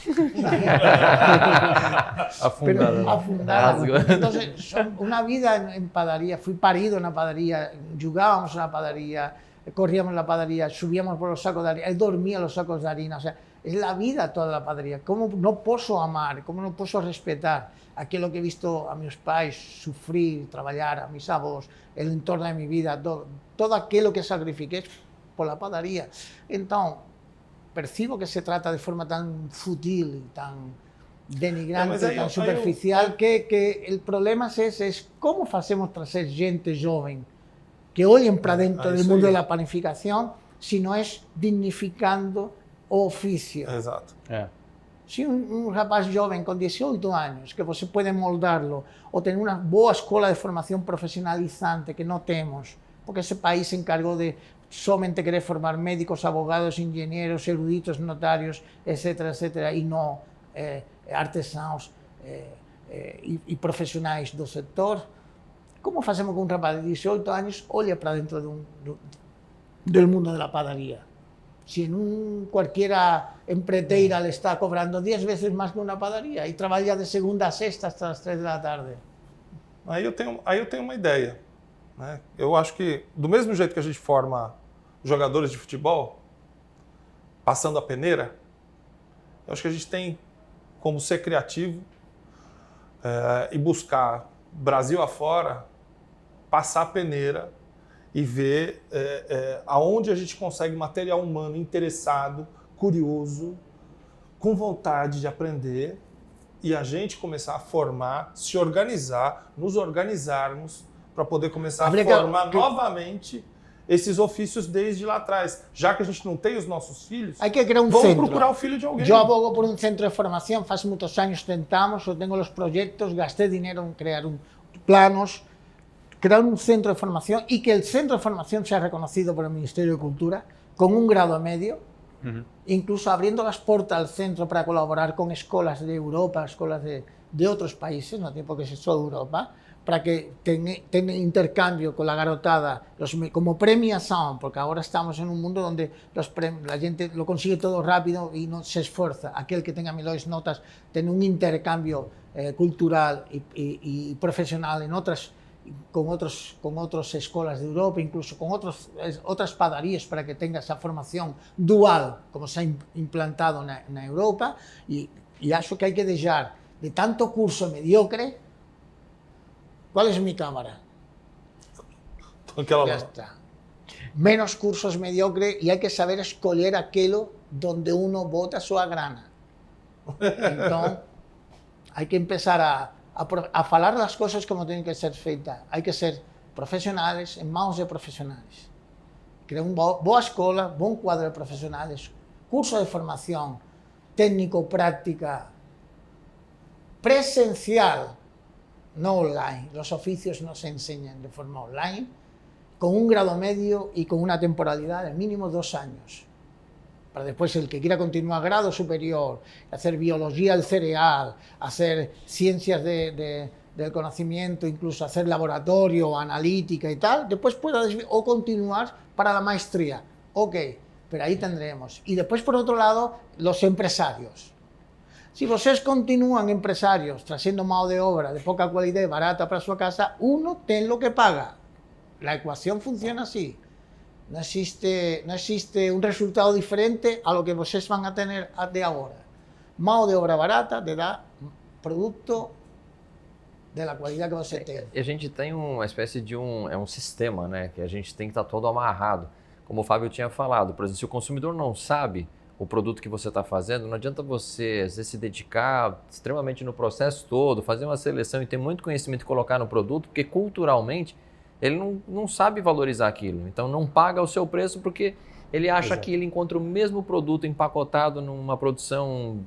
Afundada. afundada. Rasgo. Entonces, una vida en padaría, fui parido en la padaría, jugábamos en la padaría, corríamos en la padaría, subíamos por los sacos de harina, él dormía en los sacos de harina, o sea, es la vida toda la padaría. ¿Cómo no puedo amar, cómo no puedo respetar aquello que he visto a mis pais sufrir, trabajar, a mis abuelos, el entorno de mi vida, todo aquello que sacrifiqué por la padaría? Entonces, percibo que se trata de forma tan fútil y tan denigrante, Pero, tan superficial, que el problema es cómo hacemos traer gente joven que olhem para dentro del isso mundo aí. de la panificación, si no es dignificando o oficio. Exato. Si un rapaz joven con 18 años, que você puede moldarlo, o tener una boa escuela de formación profesionalizante que no tenemos, porque ese país se encargó de solamente querer formar médicos, abogados, ingenieros, eruditos, notarios, etcétera, etcétera, y no artesanos y profesionales del sector. ¿Cómo hacemos que un rapaz de 18 años olhe para dentro del mundo de la padaría? Si en cualquiera empreiteira le está cobrando 10 veces más que una padaría y trabaja de segunda a sexta hasta las 3 de la tarde. Aí eu tenho uma ideia. Né? Eu acho que, do mesmo jeito que a gente forma jogadores de futebol, passando a peneira, eu acho que a gente tem como ser criativo e buscar, Brasil afora, passar a peneira e ver aonde a gente consegue material humano interessado, curioso, com vontade de aprender, e a gente começar a formar, se organizar, nos organizarmos para poder começar a formar novamente esses ofícios desde lá atrás. Já que a gente não tem os nossos filhos, Hay que crear un vamos centro. procurar o filho de alguém. Yo abogo por un centro de formación, hace muchos años tentamos, yo tengo los proyectos, gasté dinero en crear planos, crear un centro de formación y que el centro de formación sea reconocido por el Ministerio de Cultura con un grado medio, incluso abriendo las puertas al centro para colaborar con escuelas de Europa, escuelas de otros países, no tiene por qué ser solo Europa, para que tengan intercambio con la garotada, como premiación, porque ahora estamos en un mundo donde la gente lo consigue todo rápido y no se esfuerza. Aquel que tenga mejores notas tiene un intercambio cultural y profesional con otras escuelas de Europa, incluso con otras padarías, para que tenga esa formación dual, como se ha implantado en Europa. Y acho que hay que dejar de tanto curso mediocre. ¿Cuál es mi cámara? Aquela Ya está. Menos cursos mediocres y hay que saber escoger aquello donde uno bota su grana. Entonces, hay que empezar a falar las cosas como tienen que ser feitas. Hay que ser profesionales en manos de profesionales. Crear una boa escola, buen cuadro de profesionales, curso de formación técnico-práctica, presencial, no online. Los oficios no se enseñan de forma online, con un grado medio y con una temporalidad de mínimo 2 años. Para después el que quiera continuar grado superior, hacer biología del cereal, hacer ciencias del conocimiento, incluso hacer laboratorio, analítica y tal, después pueda o continuar para la maestría. Ok, pero ahí tendremos. Y después, por otro lado, los empresarios. Si vocês continúan empresarios trayendo mano de obra de poca calidad y barata para su casa, uno ten lo que paga. La ecuación funciona así. No existe un resultado diferente a lo que vocês van a tener de ahora. Mano de obra barata te dá produto de la qualidade que você tem. E a gente tem uma espécie de um sistema, né? Que a gente tem que estar todo amarrado. Como o Fábio tinha falado, por exemplo, se o consumidor não sabe o produto que você está fazendo, não adianta você às vezes, se dedicar extremamente no processo todo, fazer uma seleção e ter muito conhecimento e colocar no produto, porque culturalmente ele não sabe valorizar aquilo. Então não paga o seu preço porque ele acha que ele encontra o mesmo produto empacotado numa produção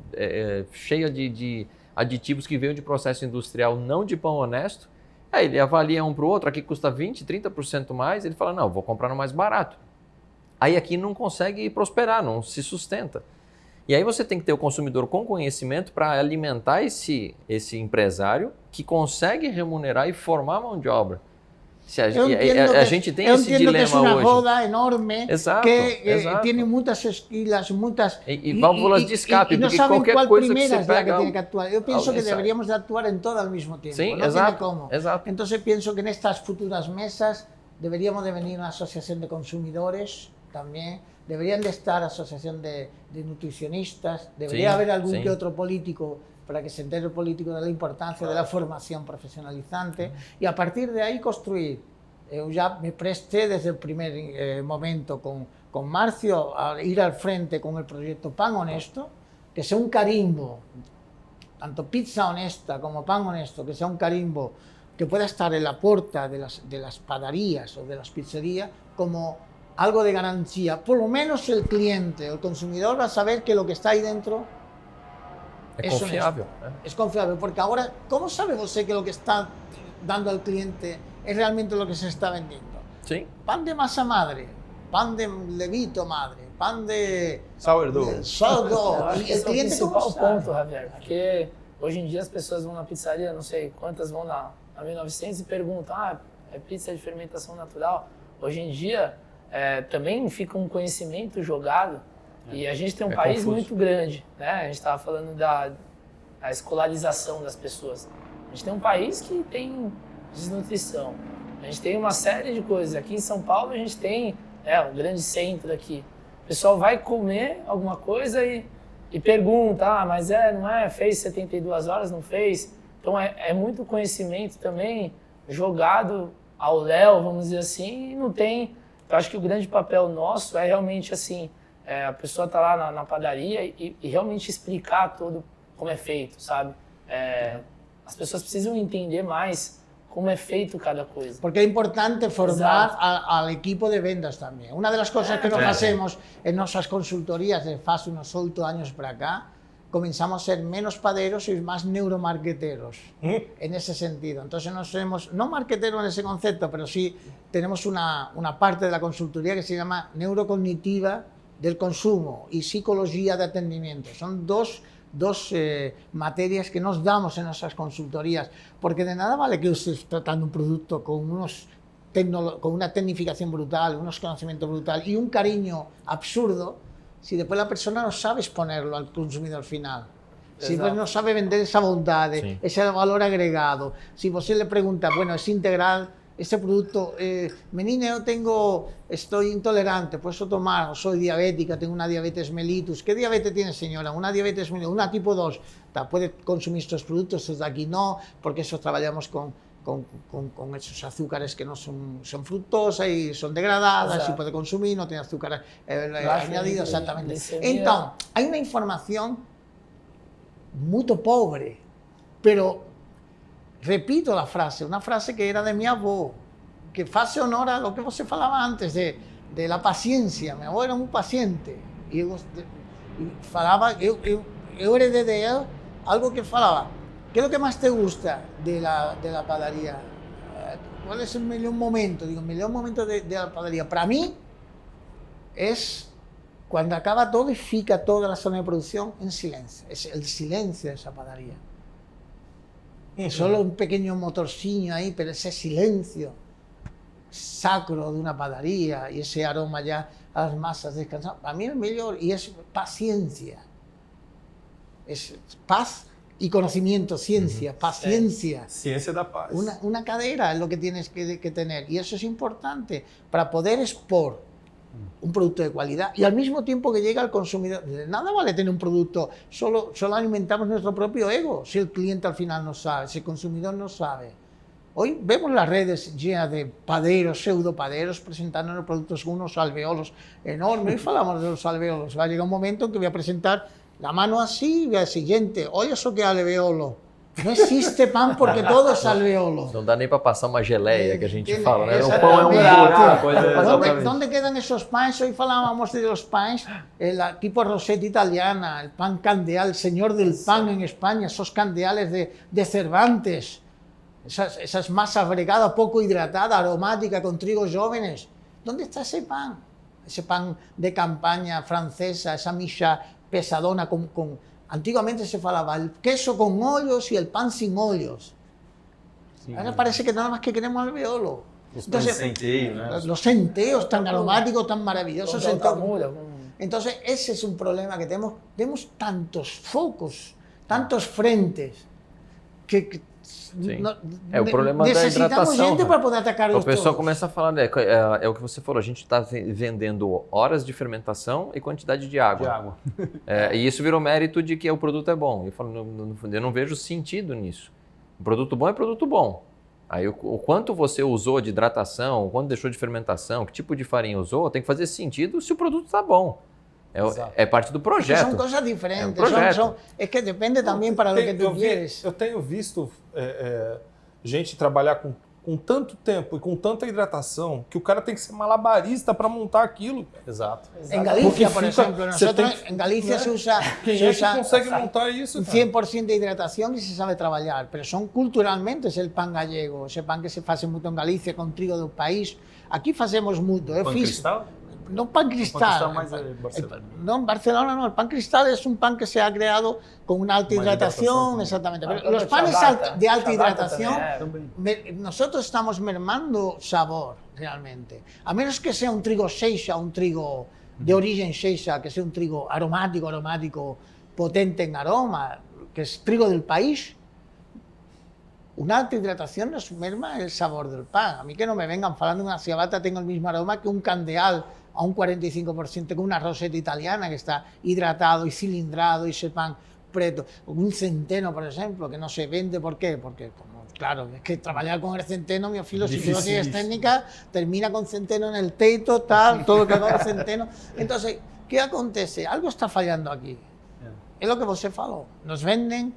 cheia de aditivos que veio de processo industrial, não de pão honesto. Aí ele avalia um para o outro, aqui custa 20%, 30% mais, ele fala, não, vou comprar no mais barato. Aí aqui não consegue prosperar, não se sustenta. E aí você tem que ter o consumidor com conhecimento para alimentar esse empresário que consegue remunerar e formar mão de obra. A gente tem esse dilema hoje. Es una roda enorme Exato, que exato. tiene muchas esquilas, muchas... E válvulas de escape, y no porque saben qualquer cuál coisa que primera você es la que pega... tiene que actuar. Yo pienso que Exacto. deberíamos de actuar en todo al mismo tiempo. Sí, no exacto, tiene cómo. exacto. Entonces pienso que en estas futuras mesas deberíamos de venir una asociación de consumidores también, deberían de estar asociación de nutricionistas, debería Sí, haber algún sí. que otro político para que se entere el político de la importancia de la formación profesionalizante y a partir de ahí construir. Yo ya me presté desde el primer momento con Marcio a ir al frente con el proyecto Pan Honesto, que sea un carimbo, tanto pizza honesta como pan honesto, que sea un carimbo que pueda estar en la puerta de las padarías o de las pizzerías como algo de garantía. Por lo menos el cliente o el consumidor va a saber que lo que está ahí dentro É confiável. es confiable, porque ahora, ¿cómo sabe usted que lo que está dando al cliente es realmente lo que se está vendiendo? Sim. Pan de masa madre, pan de levito madre, pan de Sourdough. sourdough. Eu acho que Y el esse é o cliente principal cómo sabe. ponto, Javier, porque hoje em dia as pessoas vão na pizzaria, não sei quantas vão na 1900 e perguntam, é pizza de fermentação natural? Hoje em dia também fica um conhecimento jogado e a gente tem um país confuso. muito grande, né? A gente estava falando da escolarização das pessoas. A gente tem um país que tem desnutrição, a gente tem uma série de coisas. Aqui em São Paulo a gente tem um grande centro aqui. O pessoal vai comer alguma coisa e pergunta, mas não é, fez 72 horas, não fez? Então é muito conhecimento também jogado ao léu, vamos dizer assim, e não tem... Eu acho que o grande papel nosso é realmente assim, a pessoa tá lá na padaria e realmente explicar todo como é feito, sabe? As pessoas precisam entender mais cómo es feito cada cosa. Porque es importante formar al equipo de ventas también. Una de las cosas que nos hacemos en nuestras consultorías de hace unos 8 años para acá, comenzamos a ser menos paderos y más neuromarqueteros en ese sentido. Entonces nos somos, no marqueteros en ese concepto, pero sí tenemos una parte de la consultoría que se llama neurocognitiva del consumo y psicología de atendimiento. Son dos materias que nos damos en nuestras consultorías, porque de nada vale que usted esté tratando un producto con una tecnificación brutal, unos conocimientos brutal y un cariño absurdo, si después la persona no sabe exponerlo al consumidor final. Si después no sabe vender esa bondad, ese valor agregado. Si usted le pregunta, bueno, es integral, este producto, menina, estoy intolerante, ¿puedo tomar? O soy diabética, tengo una diabetes mellitus. ¿Qué diabetes tiene, señora? Una diabetes mellitus, una tipo 2. Puede consumir estos productos, estos de aquí no, porque eso trabajamos con con esos azúcares que no son fructosas y son degradadas, Exacto. se puede consumir, no tiene azúcares Bajo añadidos, en exactamente. glicemia. Entonces, hay una información muy pobre, pero repito la frase, una frase que era de mi abuelo, que hace honor a lo que você falaba antes de la paciencia. Mi abuelo era muy paciente y falaba, yo heredé de él algo que falaba. ¿Qué es lo que más te gusta de la padaría? ¿Cuál es el mejor momento? Digo, el mejor momento de la padaría para mí es cuando acaba todo y fica toda la zona de producción en silencio. Es el silencio de esa padaría. Solo un pequeño motorcinho ahí, pero ese silencio sacro de una padaría y ese aroma ya a las masas descansando, para mí es mejor y es paciencia. Es paz y conocimiento, ciencia, paciencia. Ciência da paz. Una cadera es lo que tienes que tener y eso es importante para poder expor un producto de calidad y al mismo tiempo que llega al consumidor. De nada vale tener un producto, solo alimentamos nuestro propio ego si el cliente al final no sabe, si el consumidor no sabe. Hoy vemos las redes llenas de paderos, pseudopaderos presentando productos con unos alveolos enormes. Hoy falamos de los alveolos. Va a llegar un momento en que voy a presentar la mano así y voy al siguiente. Oye, eso que alveolo. No existe pan porque todo es alveolo. Não dá nem para passar uma geleia que a gente Tiene- fala, né? O exatamente. pão é um buraco. ¿Dónde quedan esos panes? Hoy hablábamos de los panes, tipo roseta italiana, el pan candeal, el señor del pan en España, esos candeales de Cervantes, esas masas bregadas, poco hidratada, aromática, con trigos jóvenes. ¿Dónde está ese pan? Ese pan de campaña francesa, esa misa pesadona antiguamente se falaba el queso con hoyos y el pan sin hoyos. Ahora parece que nada más que queremos alveolo. Entonces, los centeos tan aromáticos, tan maravillosos. Con tartamuda, Entonces, ese es un problema que tenemos tantos focos, tantos frentes, que É o problema da necesitamos hidratação. gente para poder atacar O os pessoal todos. começa a falar, né, é o que você falou, a gente está vendendo horas de fermentação e quantidade de água. De água. E isso virou mérito de que o produto é bom. Eu falo, eu não vejo sentido nisso. O produto bom é produto bom. Aí o quanto você usou de hidratação, o quanto deixou de fermentação, que tipo de farinha usou, tem que fazer sentido se o produto está bom. É parte do Que projeto. son cosas diferentes. É um projeto. Es que depende también para lo que tú quieres. Eu tenho visto gente trabalhar com tanto tempo e com tanta hidratação que o cara tem que ser malabarista para montar aquilo. Exato. En Galicia, por Porque ejemplo, você nosotros tem que- en Galicia se usa, Quem se é usa que consegue montar isso, un cara? 100% de hidratación y se sabe trabajar, pero son culturalmente es el pan gallego, ese pan que se hace mucho en Galicia con trigo del país. Aquí hacemos mucho. Pan cristal? No pan cristal. Pan cristal más de Barcelona. No, en Barcelona no. El pan cristal es un pan que se ha creado con una alta Una hidratación, hidratación, exactamente. Ah, Pero los pero panes ciabatta. de alta Ciabatta hidratación, también. nosotros estamos mermando sabor realmente. A menos que sea un trigo Seixa, un trigo de origen Seixa, que sea un trigo aromático, potente en aroma, que es trigo del país. Una alta hidratación nos merma el sabor del pan. A mí que no me vengan falando de una ciabatta tengo el mismo aroma que un candeal a un 45%, con una roseta italiana que está hidratado y cilindrado y ese pan preto. Un centeno, por ejemplo, que no se vende. ¿Por qué? Porque, claro, es que trabajar con el centeno, mi filo, si tú no tienes técnica, termina con centeno en el teto, tal, todo lo que va con centeno. Entonces, ¿qué acontece? Algo está fallando aquí. Es lo que você falou. Nos vendem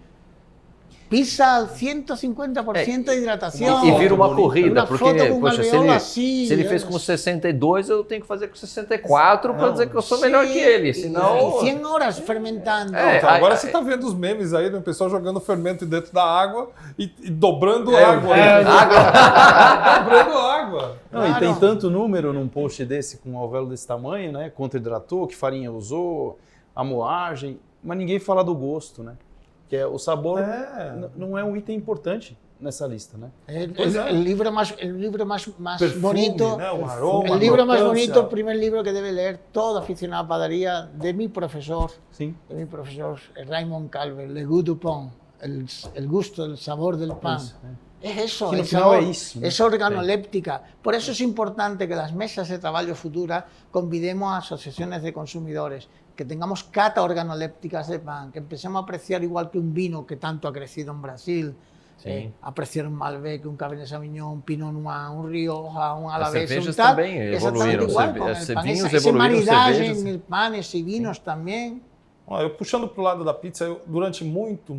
pizza al 150% de hidratação. E vira uma bonito. corrida, Uma porque foto com poxa, alveolo assim, se ele fez com 62, eu tenho que fazer com 64 para dizer que eu sou melhor que ele. Senão. 100 horas fermentando. Então, aí- agora aí- você está vendo os memes aí, né? O pessoal jogando fermento dentro da água e dobrando É, água. Dobrando água. Não, e tem tanto número num post desse com um alvéolo desse tamanho, né? Quanto hidratou, que farinha usou, a moagem, mas ninguém fala do gosto, né? Que é o sabor não é um item importante nessa lista, né? El libro más Perfume, bonito, né? O aroma, el libro a más crocância. bonito, el primer libro que debe leer todo aficionado a padaría de mi profesor, Sim. Raymond Calver, Le Goût du Pain, el gusto, el sabor del pan. Isso, né? Es eso, Que no el final sabor, é isso, né? es organoléptica. Por eso es importante que las mesas de trabajo futuras convidemos a asociaciones de consumidores, que tengamos cata organolépticas de pan, que empecemos a apreciar igual que un vino que tanto ha crecido en Brasil, apreciar un Malbec, un Cabernet Sauvignon, un Pinot Noir, un Rioja, un As Alavés, cervejas un tal. também Exatamente evoluíram, igual con el vinhos pan. Esa evoluíram, maridaje cervejas. en panes y vinos también. Ó, eu puxando para o lado da pizza, eu, durante muito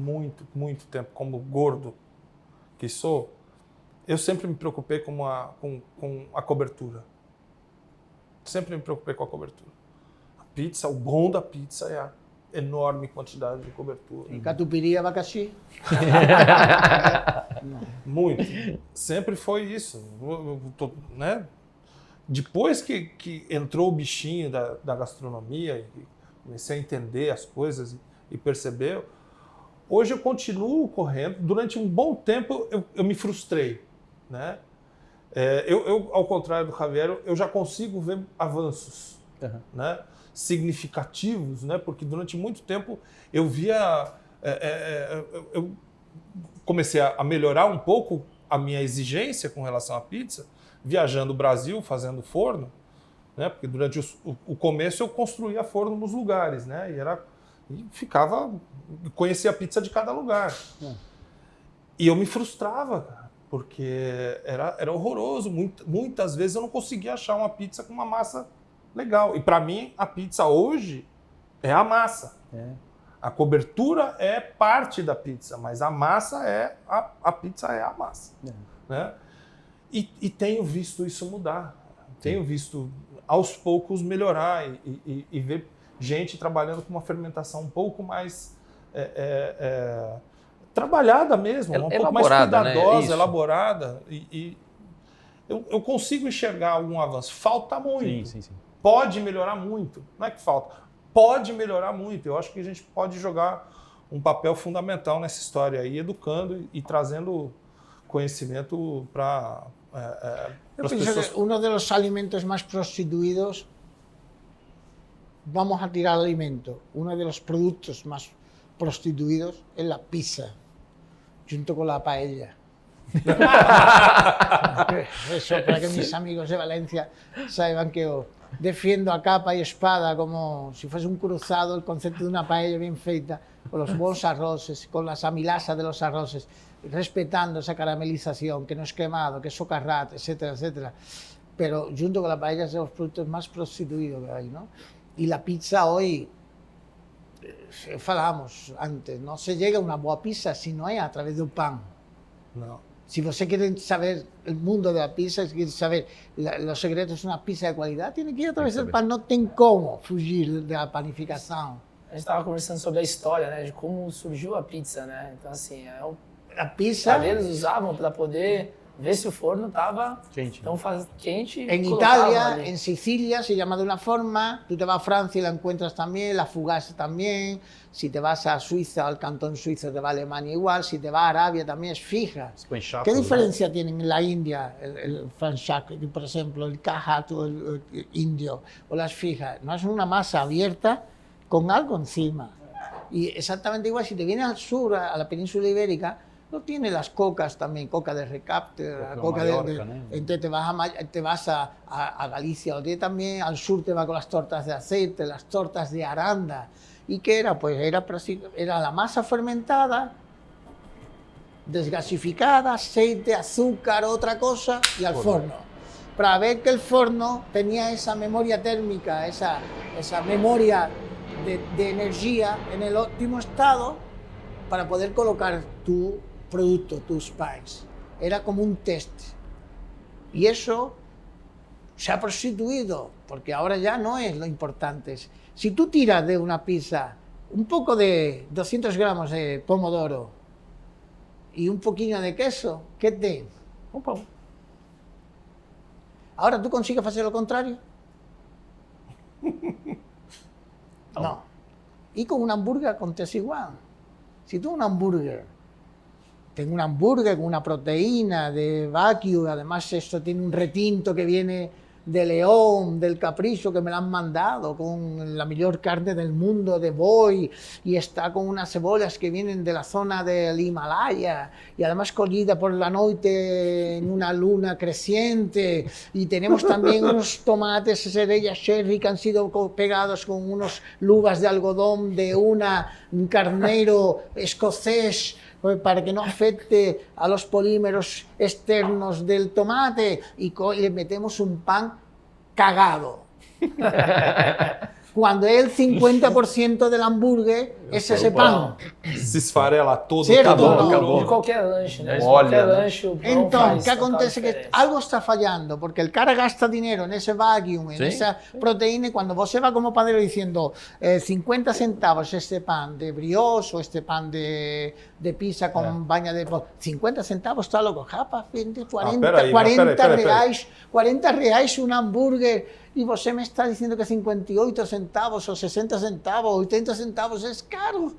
tempo, como gordo que sou, eu sempre me preocupei com a cobertura. Sempre me preocupei com a cobertura. A pizza, o bom da pizza é a enorme quantidade de cobertura. Y catupiry, abacaxi. Muito. Sempre foi isso. Né? Depois que entrou o bichinho da gastronomia e comecei a entender as coisas e perceber, hoje eu continuo correndo. Durante um bom tempo eu me frustrei. Né? Eu, ao contrário do Javier, eu já consigo ver avanços, né? Significativos, né? Porque durante muito tempo eu via... eu comecei a melhorar um pouco a minha exigência com relação à pizza, viajando o Brasil, fazendo forno, né? Porque durante o começo eu construía forno nos lugares, né? E conhecia a pizza de cada lugar. E eu me frustrava, cara, porque era horroroso. Muitas vezes eu não conseguia achar uma pizza com uma massa legal. E para mim, a pizza hoje é a massa. A cobertura é parte da pizza, mas a massa a pizza é a massa. Né? E tenho visto isso mudar. Tenho visto aos poucos melhorar e ver gente trabalhando com uma fermentação um pouco mais trabalhada mesmo, um pouco mais cuidadosa, né? Elaborada. Eu consigo enxergar algum avanço. Falta muito. Sim. Pode melhorar muito. Não é que falta. Pode melhorar muito. Eu acho que a gente pode jogar um papel fundamental nessa história aí, educando e trazendo conhecimento para Yo as pienso pessoas. que uno de los alimentos más prostituidos, vamos a tirar alimento, uno de los productos más prostituidos es la pizza, junto con la paella. Eso, para que mis amigos de Valencia sepan que yo defiendo a capa y espada como si fuese un cruzado el concepto de una paella bien feita, con los buenos arroces, con las amilasas de los arroces, respetando esa caramelización, que no es quemado, que es socarrat, etcétera, etcétera. Pero junto con la paella es de los productos más prostituidos que hay, ¿no? Y la pizza hoy, falamos antes, no se llega a una buena pizza si no es a través de un pan. Não. Si você quiere saber el mundo de la pizza, si quiere saber los secretos de una pizza de calidad, tiene que ir a través del pan, no tem como fugir de la panificação. A gente estava conversando sobre a história, né, de como surgiu a pizza, né? Então, assim, A pizza, eles usavam para poder ver se o forno estava Quente. quente. en colocavam Italia, ali. en Sicilia se llama de una forma, tú te vas a Francia y la encuentras también, la fugaz también, si te vas a Suiza, al cantón suizo, te va a Alemania igual, si te vas a Arabia también es fija. Espanchato, ¿Qué né? diferencia tienen en la India, el franchak, por ejemplo, el kahat el indio o las fijas? No es una masa abierta con algo encima. Y exactamente igual, si te vienes al sur, a la península ibérica, no tiene las cocas también, coca de recapte, la coca Mallorca, ¿no? entonces te vas a Galicia, o también al sur te va con las tortas de aceite, las tortas de aranda. ¿Y qué era? Pues era la masa fermentada, desgasificada, aceite, azúcar, otra cosa, y al forno. Para ver que el forno tenía esa memoria térmica, esa memoria de energía en el óptimo estado para poder colocar tu producto, tus panes. Era como un test. Y eso se ha prostituido, porque ahora ya no es lo importante. Si tú tiras de una pizza un poco de 200 gramos de pomodoro y un poquillo de queso, ¿qué te? Un pão. Ahora tú consigues hacer lo contrario. No. Y con un hambúrguer acontece igual. Si tú tengo un hambúrguer con una proteína de vacuum, además esto tiene un retinto que viene de León, del Capricho, que me la han mandado, con la mejor carne del mundo de boi, y está con unas cebollas que vienen de la zona del Himalaya, y además collida por la noche en una luna creciente, y tenemos también unos tomates Cerella Cherry que han sido pegados con unos luvas de algodón de un carnero escocés, para que no afecte a los polímeros externos del tomate, y le metemos un pan cagado. Cuando es el 50% del hambúrguer, es ese pan. Se esfarela todo, Certo, todo não. duro. De qualquer lanche, né? De Olha, qualquer né? lanche, o pão Então, faz ¿qué total acontece? Que diferença. algo está fallando, porque el cara gasta dinero en ese vacuum, en Sí, esa proteína, y cuando vos se va como padero diciendo 50 centavos este pan de brioche o este pan de pizza con baña de... 50 centavos, está loco, japa, 20, 40, espera aí, 40 espera aí. reais, 40 reais un hambúrguer, y vos me está diciendo que 58 centavos o 60 centavos o 80 centavos es caro,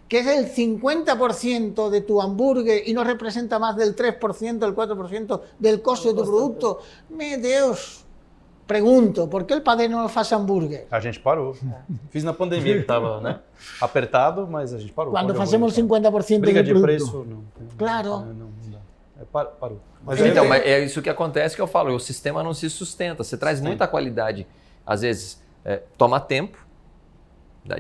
que es el 50% de tu hambúrguer y no representa más del 3%, el 4% del costo de tu producto. Me Deus, pergunto, por que o padeiro não faz hambúrguer? A gente parou. Fiz na pandemia que estava, né? Apertado, mas a gente parou. Quando Pão de fazemos arroz, 50% briga do de produto. preço, não. Claro. Não dá. Parou. Mas aí Então, tem- mas é isso que acontece que eu falo, o sistema não se sustenta. Você traz muita qualidade. Às vezes, toma tempo.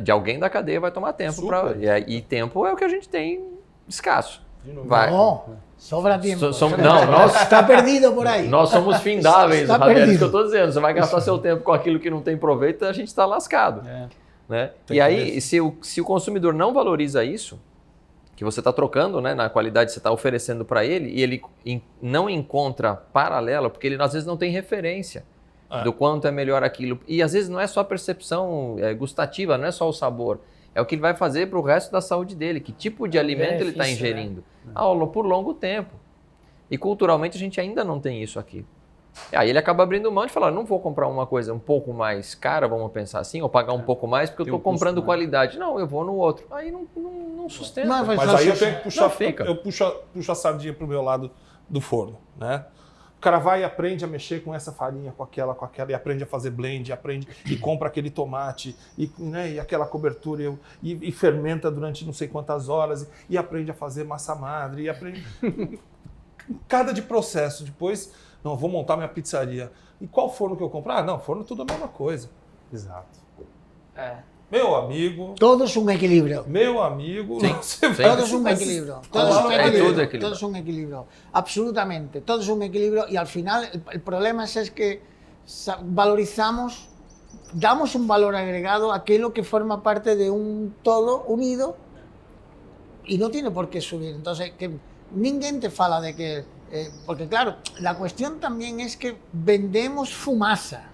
De alguém da cadeia vai tomar tempo. Super. E tempo é o que a gente tem escasso. De novo. Vai. Não, sobra tempo. Não, nós, Está perdido por aí. nós somos findáveis, Está Javier, é isso perdido. que eu estou dizendo. Você vai gastar seu tempo com aquilo que não tem proveito, a gente está lascado. É. Né? Tem E que aí, ver. se o consumidor não valoriza isso, que você está trocando, né, na qualidade que você está oferecendo para ele, e ele não encontra paralelo, porque ele às vezes não tem referência do quanto é melhor aquilo. E às vezes não é só a percepção gustativa, não é só o sabor. É o que ele vai fazer para o resto da saúde dele, que tipo de alimento ele está benefício, ingerindo por longo tempo. E culturalmente a gente ainda não tem isso aqui. Aí ele acaba abrindo mão de falar, não vou comprar uma coisa um pouco mais cara, vamos pensar assim, ou pagar um pouco mais porque eu Tem estou um custo, comprando né? qualidade. Não, eu vou no outro. Aí não sustenta. Não, Mas aí eu tenho que puxar, Não, fica. eu puxo a sardinha pro meu lado do forno, né? O cara vai e aprende a mexer com essa farinha, com aquela, e aprende a fazer blend, aprende e compra aquele tomate e aquela cobertura e fermenta durante não sei quantas horas e aprende a fazer massa madre e aprende cada de processo. Depois, não, eu vou montar minha pizzaria. E qual forno que eu compro? Ah, não, forno é tudo a mesma coisa. Exato. É. Meu amigo, Todos un equilibrio. você sim. vai- Todos un vai- equilibrio. Todos un É equilibrio. tudo equilíbrio. Todos un equilibrio. Absolutamente. Todos un equilibrio. Y al final, el problema es que valorizamos, damos un valor agregado a aquello que forma parte de un todo unido y no tiene por qué subir. Entonces, que ninguém te fala de que... porque claro, la cuestión también es que vendemos fumaza.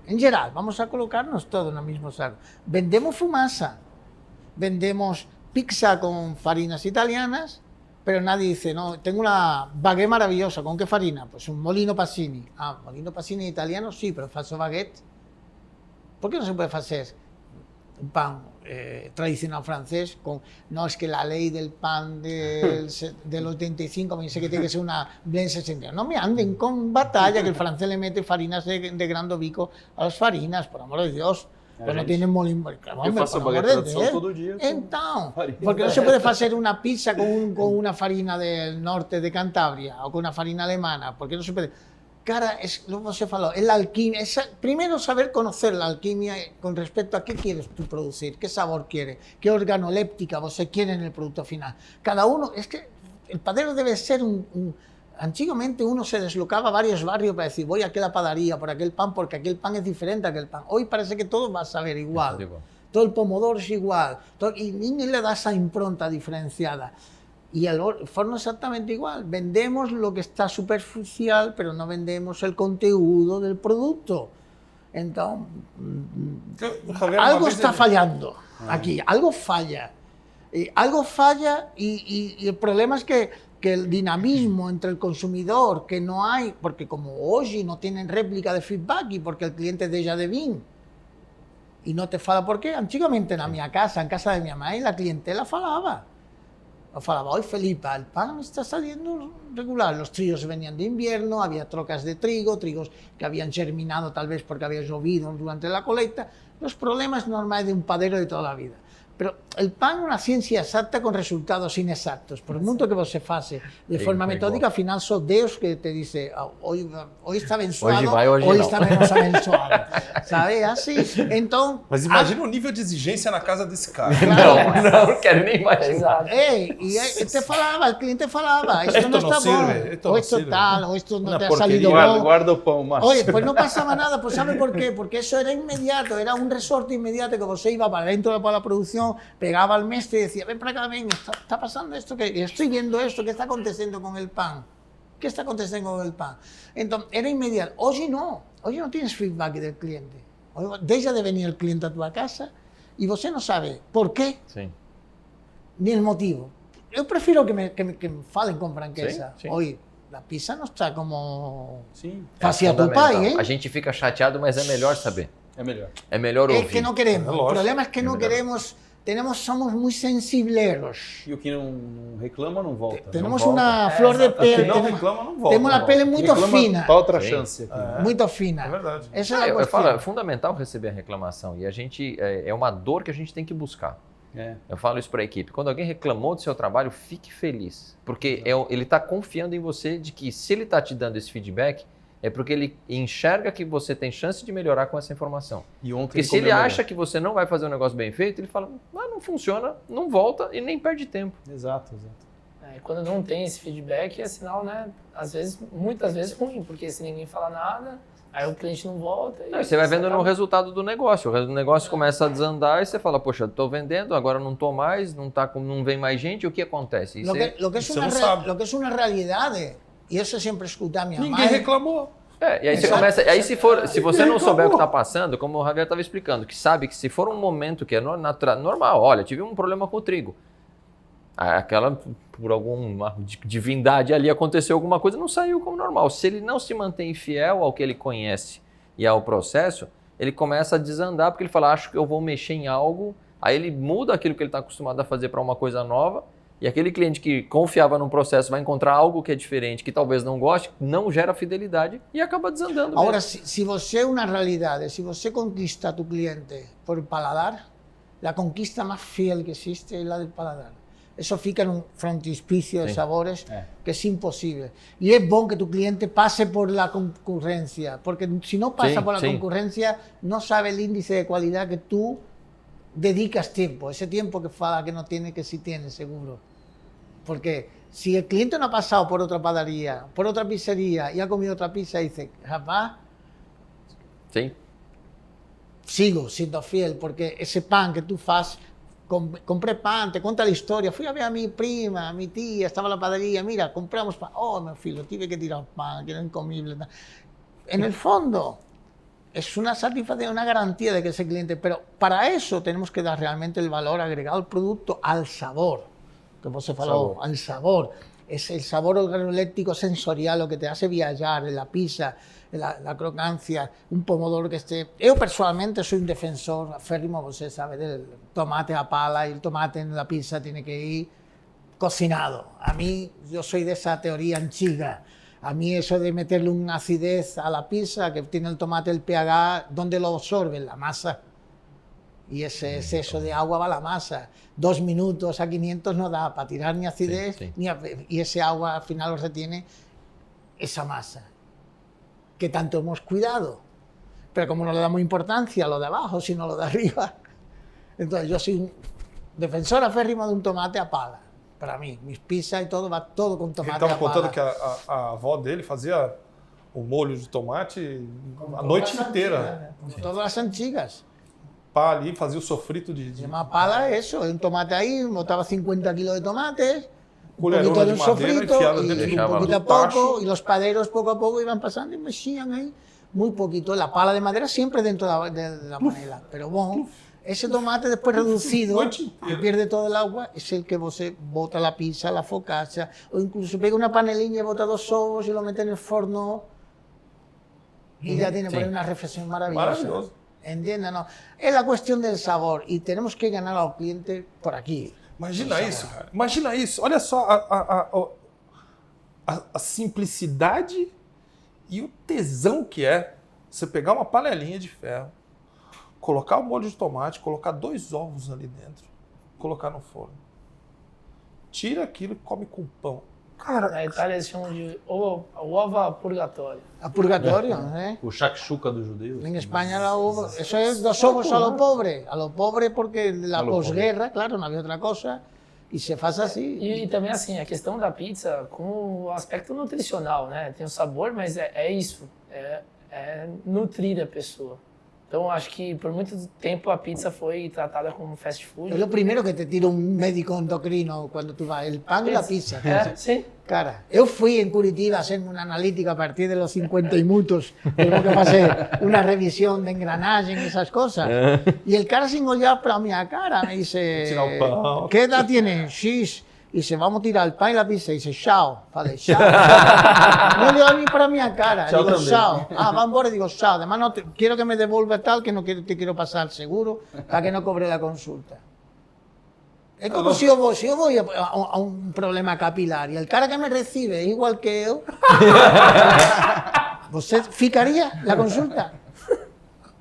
En general, vamos a colocarnos todos en el mismo saco. Vendemos fumaza, vendemos pizza con farinas italianas, pero nadie dice, no, tengo una baguette maravillosa, ¿con qué farina? Pues un Molino Passini. Ah, Molino Passini italiano, sí, pero falso baguette. ¿Por qué no se puede hacer un pan tradicional francés? No, es que la ley del pan del 85 me dice que tiene que ser una blend 60. No me anden con batalla que el francés le mete farinas de grano bico a las farinas, por amor de Dios. Pues no tienen molino. Eu faço baguete tradicional todo dia. Então, farinha. porque no se puede hacer una pizza con una farina del norte de Cantabria o con una farina alemana, porque no se puede. Cara, es lo que se faló, es la alquimia. Primero saber conocer la alquimia con respecto a qué quieres tú producir, qué sabor quieres, qué organoléptica vos quiere en el producto final. Cada uno, es que el padero debe ser antiguamente uno se deslocaba varios barrios para decir, voy a aquella padaría por aquel pan, porque aquel pan es diferente a aquel pan. Hoy parece que todo va a saber igual. Todo el pomodoro es igual, y ni le da esa impronta diferenciada. Y el forno exactamente igual. Vendemos lo que está superficial, pero no vendemos el contenido del producto. Entonces, Javier, uma algo vez está ele- fallando aquí, algo falla. Algo falla y el problema es que el dinamismo entre el consumidor, que no hay, porque como hoy no tienen réplica de feedback y porque el cliente deja de vir y no te fala por qué. Antiguamente en mi casa, en casa de mi mamá, la clientela falaba. Yo falaba, hoy Felipa, el pan me está saliendo regular. Los trigos venían de invierno, había trocas de trigo, trigos que habían germinado tal vez porque había llovido durante la colecta. Los problemas normales de un padero de toda la vida. Pero el pan é unha ciencia exacta con resultados inexactos. Por mucho que você faça de forma metódica, al final só Deus que te dice, hoy está abençoado, hoy está menos abençoado. Sabe? Assim. Então, Mas imagina o nível de exigência na casa desse cara. Não quero nem imaginar. Exato. y te falaba, el cliente falaba, esto no está sirve, bom, o esto tal, o esto no te ha salido Guarda, bom. guarda o pão, Márcio. Oye, pues no pasaba nada, pues ¿sabe por qué? Porque eso era inmediato, era un resorte inmediato que você iba para dentro de la producción, pegaba al mestre y decía, ven para acá, ven, está pasando esto, que estoy viendo esto, ¿qué está aconteciendo con el pan? ¿Qué está aconteciendo con el pan? Entonces, era inmediato. Hoy no tienes feedback del cliente. Hoy deja de venir el cliente a tu casa y você no sabe por qué, Sim. ni el motivo. Yo prefiero que me falen con franqueza. Sí, sí. Hoy, la pizza no está como Sim, hacía tu Fundamental. pai, ¿eh? A gente fica chateado, mas é melhor saber. é melhor. É melhor Es ouvir. que no queremos. Es El lógico. problema es que no verdad. queremos, somos muy sensibleros. E o que não reclama não volta. Tenemos volta. una flor de O que pele, não tenemos, reclama, não volta. tenemos la pele muy Reclama, fina. tá outra Sim. chance aqui. Muito fina. É verdade. Essa é a Eu questão. falo, é fundamental receber a reclamação e a gente é uma dor que a gente tem que buscar. É. Eu falo isso para a equipe. Quando alguém reclamou do seu trabalho, fique feliz, porque ele está confiando em você de que se ele está te dando esse feedback é porque ele enxerga que você tem chance de melhorar com essa informação. E ontem Porque se ele comemorou. acha que você não vai fazer um negócio bem feito, ele fala, não funciona, não volta e nem perde tempo. Exato, exato. E quando não tem esse feedback, é sinal, né? Às vezes, muitas vezes ruim, porque se ninguém fala nada, aí o cliente não volta. Não, e você vai vendo no acaba- resultado do negócio. O negócio começa a desandar e você fala, poxa, estou vendendo, agora não estou mais, não vem mais gente, o que acontece? E Lo você- que es Você una não sabe. lo que es una realidad, y eso siempre escuta a mi mamá. Ninguém reclamou. e aí você Exato. começa. Aí se você não souber o que está passando, como o Javier estava explicando, que sabe que se for um momento que é normal, olha, tive um problema com o trigo. Aquela, por alguma divindade ali, aconteceu alguma coisa, não saiu como normal. Se ele não se mantém fiel ao que ele conhece e ao processo, ele começa a desandar, porque ele fala, acho que eu vou mexer em algo, aí ele muda aquilo que ele está acostumado a fazer para uma coisa nova, e aquele cliente que confiava num processo vai encontrar algo que é diferente, que talvez não goste, não gera fidelidade e acaba desandando. Ahora, mesmo. si você es una realidad, si você conquista a tu cliente por paladar, la conquista más fiel que existe es la del paladar. Eso fica en un frontispicio de Sí. sabores que es imposible. Y es bueno que tu cliente pase por la concurrencia, porque si no pasa Sí, por la sí. concurrencia, no sabe el índice de calidad que tú dedicas tiempo, ese tiempo que fala que no tiene, que sí tiene, seguro. Porque si el cliente no ha pasado por otra padaría, por otra pizzería y ha comido otra pizza, dice, rapaz, Sim. sigo siendo fiel, porque ese pan que tú fas, compré pan, te cuenta la historia, fui a ver a mi prima, a mi tía, estaba en la padaría, mira, compramos pan, oh, mi filo, tuve que tirar pan, que era incomible. En el fondo, es una satisfacción, una garantía de que ese cliente, pero para eso tenemos que dar realmente el valor agregado al producto, al sabor, que vos se faló, al sabor. Es el sabor organoléptico sensorial lo que te hace viajar en la pizza, en la crocancia, un pomodoro que esté... Yo personalmente soy un defensor aférrimo, você sabe, del tomate a pala, y el tomate en la pizza tiene que ir cocinado. A mí, yo soy de esa teoría antigua. A mí eso de meterle una acidez a la pizza, que tiene el tomate, el pH, ¿dónde lo absorbe? En la masa. Y ese exceso de agua va a la masa. 2 minutos a 500 no da para tirar ni acidez, Sí, sí. y ese agua al final lo retiene esa masa, que tanto hemos cuidado. Pero como no le damos importancia a lo de abajo, sino a lo de arriba. Entonces yo soy un defensor aférrimo de un tomate a pala. Para mí, mis pizzas y todo, va todo con Ele tomate estava a pala. contando que a avó dele fazia o molho de tomate a noite inteira. Con todas las anchigas. Pá ali, fazia o sofrito Se de llama pala eso, un tomate ahí, botaba 50 kilos de tomates, un Culerona poquito de de un madeira sofrito, enfiada y dentro de un un poquito a tacho. poco, y los paderos poco a poco iban pasando y mexían ahí, muy poquito. La pala de madera siempre dentro de la panela, pero bueno, ese tomate después reducido, Noche que pierde todo el agua, es el que vos bota la pizza, la focaccia, o incluso pega una paneliña y bota 2 ovos y lo mete en el forno, y ya tiene por ahí una reflexión maravillosa. Maravilloso. ¿Entiendes? No. Es la cuestión del sabor y tenemos que ganar al cliente por aquí. Imagina isso, cara. Imagina isso. Olha só a simplicidade e o tesão que é você pegar uma panelinha de ferro, colocar o molho de tomate, colocar 2 ovos ali dentro, colocar no forno. Tira aquilo e come com pão. Cara, Na Itália eles chamam de ova purgatório. A purgatorio, ¿eh? O shakshuka dos judeus. En España la uva, eso es dos ovos a los pobres porque la A lo posguerra, claro, no había otra cosa, y se hace así. E também, assim, a questão da pizza com o aspecto nutricional, né? Tem o sabor, mas é isso, é nutrir a pessoa. Então, acho que por muito tempo a pizza foi tratada como fast food. Es lo primero que te tira un médico endocrino cuando tú vas, el pan y la pizza. Sim. Cara, eu fui en Curitiba a hacerme una analítica a partir de los 50 y muchos, tengo que hacer una revisión de engranaje y esas cosas. Y el cara sin olhar para mi cara me dice, Tirar o pão. ¿qué edad tienes? X. Y dice, vamos a tirar el pan y la pizza. Y dice, chao. Vale, chao. No le doy ni para mi cara. Chao Digo, también. chao. Ah, va embora. Digo, chao. Además, no quiero que me devuelva tal, que no te quiero pasar seguro, para que no cobre la consulta. Es como si yo voy a un problema capilar y el cara que me recibe es igual que yo. ¿Usted ficaría la consulta?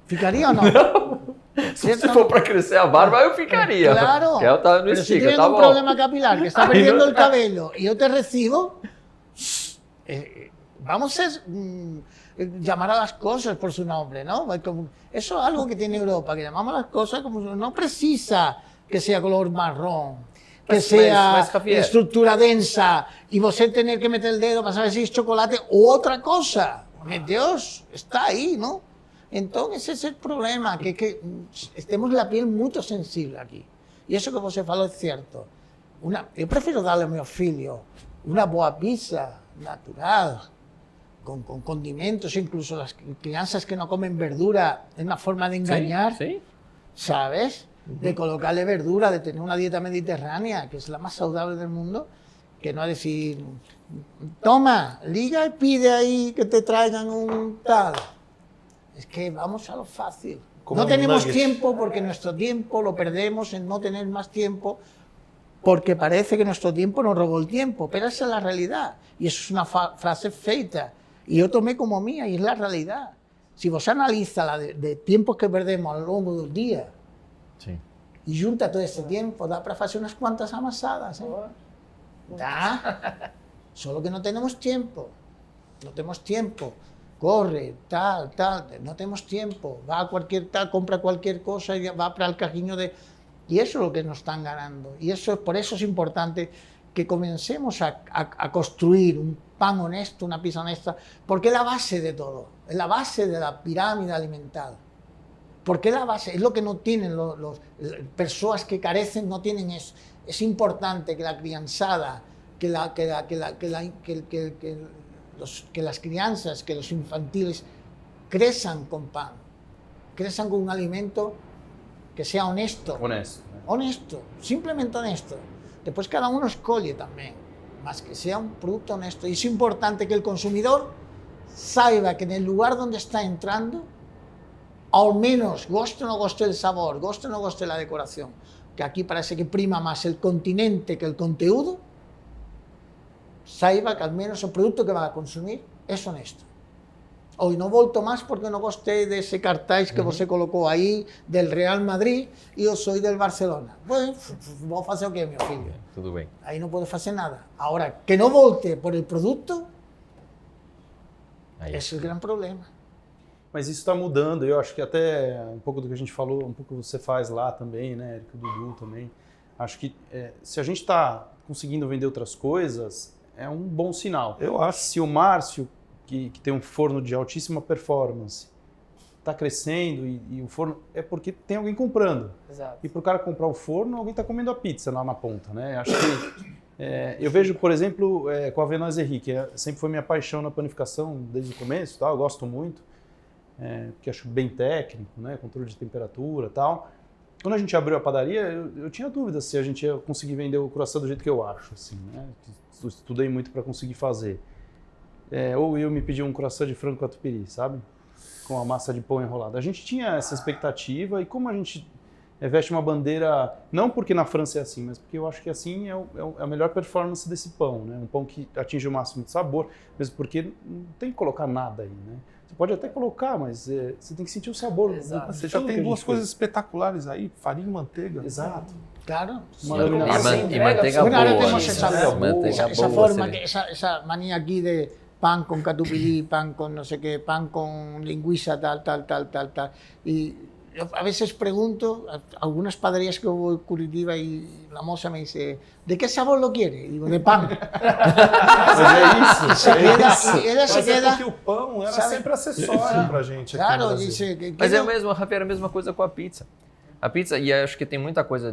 ¿Ficaría o no? Se for para crescer a barba, eu ficaria. Claro. Que eu tava no Pero si estica, tienes tá un bom. problema capilar, que está perdiendo el cabello y yo te recibo, vamos a llamar a las cosas por su nombre, ¿no? Eso es algo que tiene Europa, que llamamos a las cosas como no precisa que sea color marrón, que sea Javier, estructura densa y você tener que meter el dedo para saber si es chocolate u otra cosa. Dios, está ahí, ¿no? Entonces ese es el problema, que temos la piel muito sensible aquí. E eso que você falou é certo. Eu prefiro darle ao meu filho uma boa pizza natural, con condimentos, incluso las crianças que no comen verdura, es una forma de engañar, Sim. ¿sabes? De colocarle verdura, de tener una dieta mediterránea, que es la más saludable del mundo, que no decir, toma, liga y pide ahí que te traigan un tal. Es que vamos a lo fácil. Como No tenemos nuggets. tiempo porque nuestro tiempo lo perdemos en no tener más tiempo porque parece que nuestro tiempo nos robó el tiempo, pero esa es la realidad. Y eso es una frase feita. Y yo tomé como mía y es la realidad. Si vos analiza la de tiempos que perdemos a lo largo del día Sim. y junta todo ese tiempo, da para hacer unas cuantas amasadas. ¿Eh? Da. Solo que no tenemos tiempo. No tenemos tiempo. Corre, tal, no tenemos tiempo, va a cualquier tal, compra cualquier cosa y va para el cajino de... Y eso es lo que nos están ganando. Y por eso es importante que comencemos a construir un pan honesto, una pizza honesta, porque es la base de todo, es la base de la pirámide alimentar. Porque es la base, es lo que no tienen las personas que carecen, no tienen eso. Es importante que la crianzada, que las crianzas, que los infantiles crezcan con pan, crezcan con un alimento que sea honesto. Honesto. Né? Honesto, simplemente honesto. Después cada uno escoge también, más que sea un producto honesto. Y es importante que el consumidor saiba que en el lugar donde está entrando, al menos, goste o no goste el sabor, goste o no goste la decoración, que aquí parece que prima más el continente que el conteúdo, saiba que al menos el producto que va a consumir es honesto. Hoy no volto más porque no gostei de ese cartaz que você colocou aí del Real Madrid e eu sou del Barcelona. Bueno, vou fazer o quê, meu filho? Tudo bem. Aí não posso fazer nada. Agora, que não volte por el produto, Aí. esse é o grande problema. Mas isso está mudando, eu acho que até um pouco do que a gente falou, um pouco que você faz lá também, né, Érico, o Dudu também. Acho que se a gente está conseguindo vender outras coisas, é um bom sinal. eu acho. Se o Márcio, que tem um forno de altíssima performance, está crescendo e o forno, é porque tem alguém comprando. Exato. E para o cara comprar o forno, alguém está comendo a pizza lá na ponta, né? Acho que eu vejo, por exemplo, com a Viennoiserie, que sempre foi minha paixão na panificação desde o começo, tá? Eu gosto muito, porque acho bem técnico, né? Controle de temperatura e tal. Quando a gente abriu a padaria, eu tinha dúvidas se a gente ia conseguir vender o croissant do jeito que eu acho, assim, né? Eu estudei muito para conseguir fazer. Ou eu me pedi um croissant de frango catupiry, sabe? Com a massa de pão enrolada. A gente tinha essa expectativa e como a gente veste uma bandeira, não porque na França é assim, mas porque eu acho que assim é a melhor performance desse pão, né? Um pão que atinge o máximo de sabor, mesmo porque não tem que colocar nada aí, né? Você pode até colocar, mas você tem que sentir o sabor. Exato. Você já tem duas coisas espetaculares aí, farinha e manteiga. Exato. Claro. Uma Sim, laminação. E manteiga Bueno, ahora boa. tenemos né? esa, Manteiga esa boa, forma, seria. esa manía aquí de pan con catupiry, pan con no sé qué, pan con lingüisa, tal. Y yo a veces pregunto, a algunas padarías que hubo en Curitiba y la moza me dice, ¿de qué sabor lo quiere? Y digo, de pan. Mas Se queda, isso. y ella se Mas é queda... porque o pão era sabe? sempre acessório pra gente aqui no Claro, Brasil. dice que... Mas é quiero- o mesmo, Rafa, era a mesma coisa com a pizza. A pizza, e acho que tem muita coisa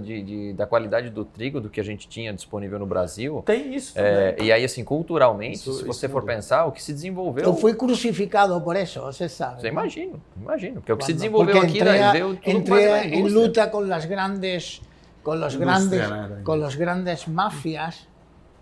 da qualidade do trigo, do que a gente tinha disponível no Brasil. Tem isso também. E aí, assim, culturalmente, Isso- se isso você for muda. pensar, o que se desenvolveu... Yo fui crucificado por eso, você sabe. Você ¿no? imagino. Porque o que se Cuando- desenvolveu porque aqui entré, daí veio tudo entré mais da en indústria. luta con las grandes, con los grandes mafias.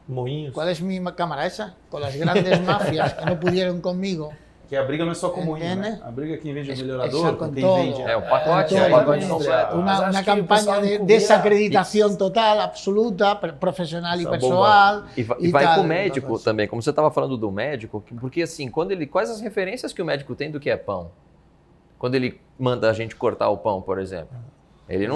Moinhos. ¿Cuál es mi cámara esa? Con las grandes mafias que no pudieron conmigo. Que a briga não é só com moinho, Entende? né? A briga é quem vende o Esa melhorador, con com quem todo. vende... É, o pacote, Todo. o pacote Todo. completo. Mas Una acho que o campaña pessoal de encubria desacreditación total, absoluta, profesional y Essa personal. E vai, y vai tal, com o médico entonces. também, como você estava falando do médico, porque assim, quais as referências que o médico tem do que é pão? Quando ele manda a gente cortar o pão, por exemplo. Ele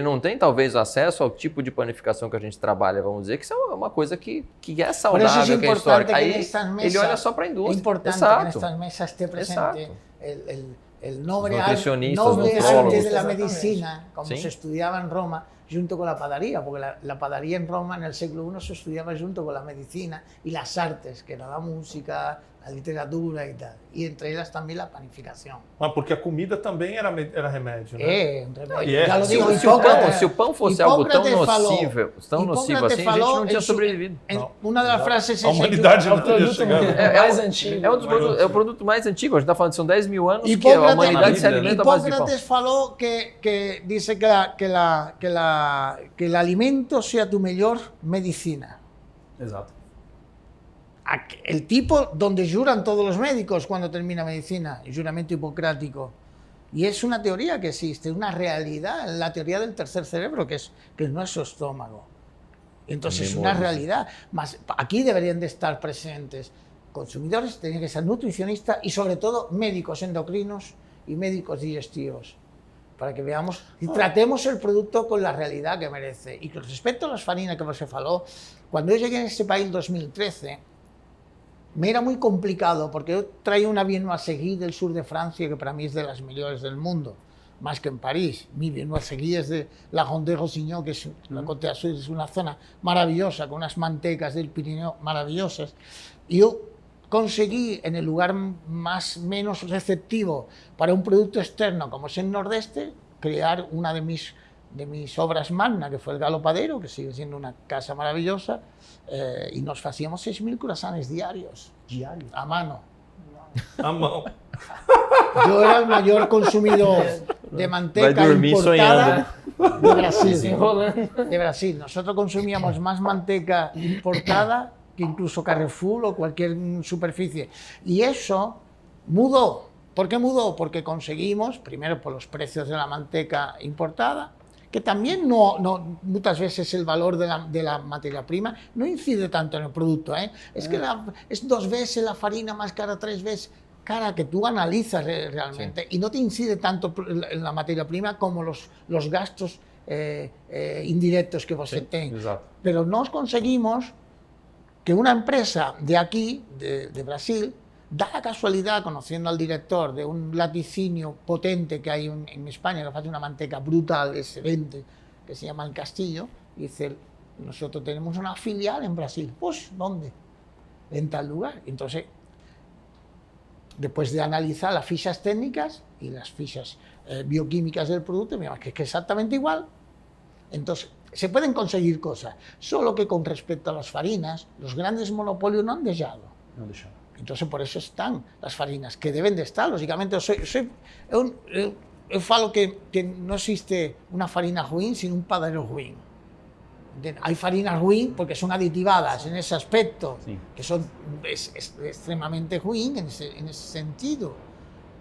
não tem talvez acesso ao tipo de panificação que a gente trabalha, vamos dizer, que isso é uma coisa que é saudável, que é histórica. Aí ele olha só para a Es indústria. importante que en Exato. estas mesas esté presente Exacto. el noble, Los nutricionistas, noble nutrólogos. arte de la Exactamente. medicina, como Sí. se estudiaba en Roma, junto con la padaría, porque la padaría en Roma en el siglo I se estudiaba junto con la medicina y las artes, que era la música, la literatura y tal. Y entre ellas también la panificación. Mas porque a comida também era remédio, né? Un remedio. Y es- Ya lo si- digo, Se o pão fosse algo tão Hipócrates falou- nocivo assim, a gente falou não tinha en su- sobrevivido. en una de las frases A es humanidade É não o teria produto chegado. mais antigo. É o produto mais antigo, a gente está falando que são 10 mil anos que a Hipócrates, humanidade se alimenta à base de pão. Hipócrates faló que dice que el alimento sea tu mejor medicina. Exato. El tipo donde juran todos los médicos cuando termina medicina, el juramento hipocrático. Y es una teoría que existe, una realidad, la teoría del tercer cerebro, que es nuestro estómago. Entonces es una realidad. Más, aquí deberían de estar presentes consumidores, tienen que ser nutricionistas y sobre todo médicos endocrinos y médicos digestivos, para que veamos y tratemos el producto con la realidad que merece. Y con respecto a las farinas que se faló, cuando yo llegué en este país en 2013, me era muy complicado porque yo traía una viennoiserie del sur de Francia que para mí es de las mejores del mundo, más que en París. Mi viennoiserie es de la Ronde Rossignol, que es la Côte d'Azur, es una zona maravillosa, con unas mantecas del Pirineo maravillosas. Y yo conseguí en el lugar menos receptivo para un producto externo como es el Nordeste, crear una de mis obras magna, que fue el Galopadero, que sigue siendo una casa maravillosa, y nos hacíamos 6.000 croissants diarios, a mano. A mão. Yo era el mayor consumidor de manteca Va a dormir importada de Brasil. Desenrolando. De Brasil. Nosotros consumíamos más manteca importada que incluso Carrefour o cualquier superficie. Y eso mudó. ¿Por qué mudó? Porque conseguimos, primero por los precios de la manteca importada, que también muchas veces el valor de la materia prima no incide tanto en el producto. Es que es 2 veces la farina más cara, 3 veces cara, que tú analizas realmente y no te incide tanto en la materia prima como los gastos indirectos que vos tenés. Exato. Pero nos conseguimos que una empresa de aquí, de Brasil, da la casualidad, conociendo al director de un laticinio potente que hay en España, que hace una manteca brutal, excelente, que se llama El Castillo, y dice, nosotros tenemos una filial en Brasil. Pues, ¿dónde? En tal lugar. Entonces, después de analizar las fichas técnicas y las fichas bioquímicas del producto, me que es exactamente igual. Entonces, se pueden conseguir cosas, solo que con respecto a las farinas, los grandes monopolios no han dejado. Não deixar. Entonces, por eso están las farinas, que deben de estar, lógicamente. Yo falo que no existe una farina ruin sin un padero ruin. Hay farinas ruin porque son aditivadas en ese aspecto, Sí. que son extremadamente ruin en ese sentido.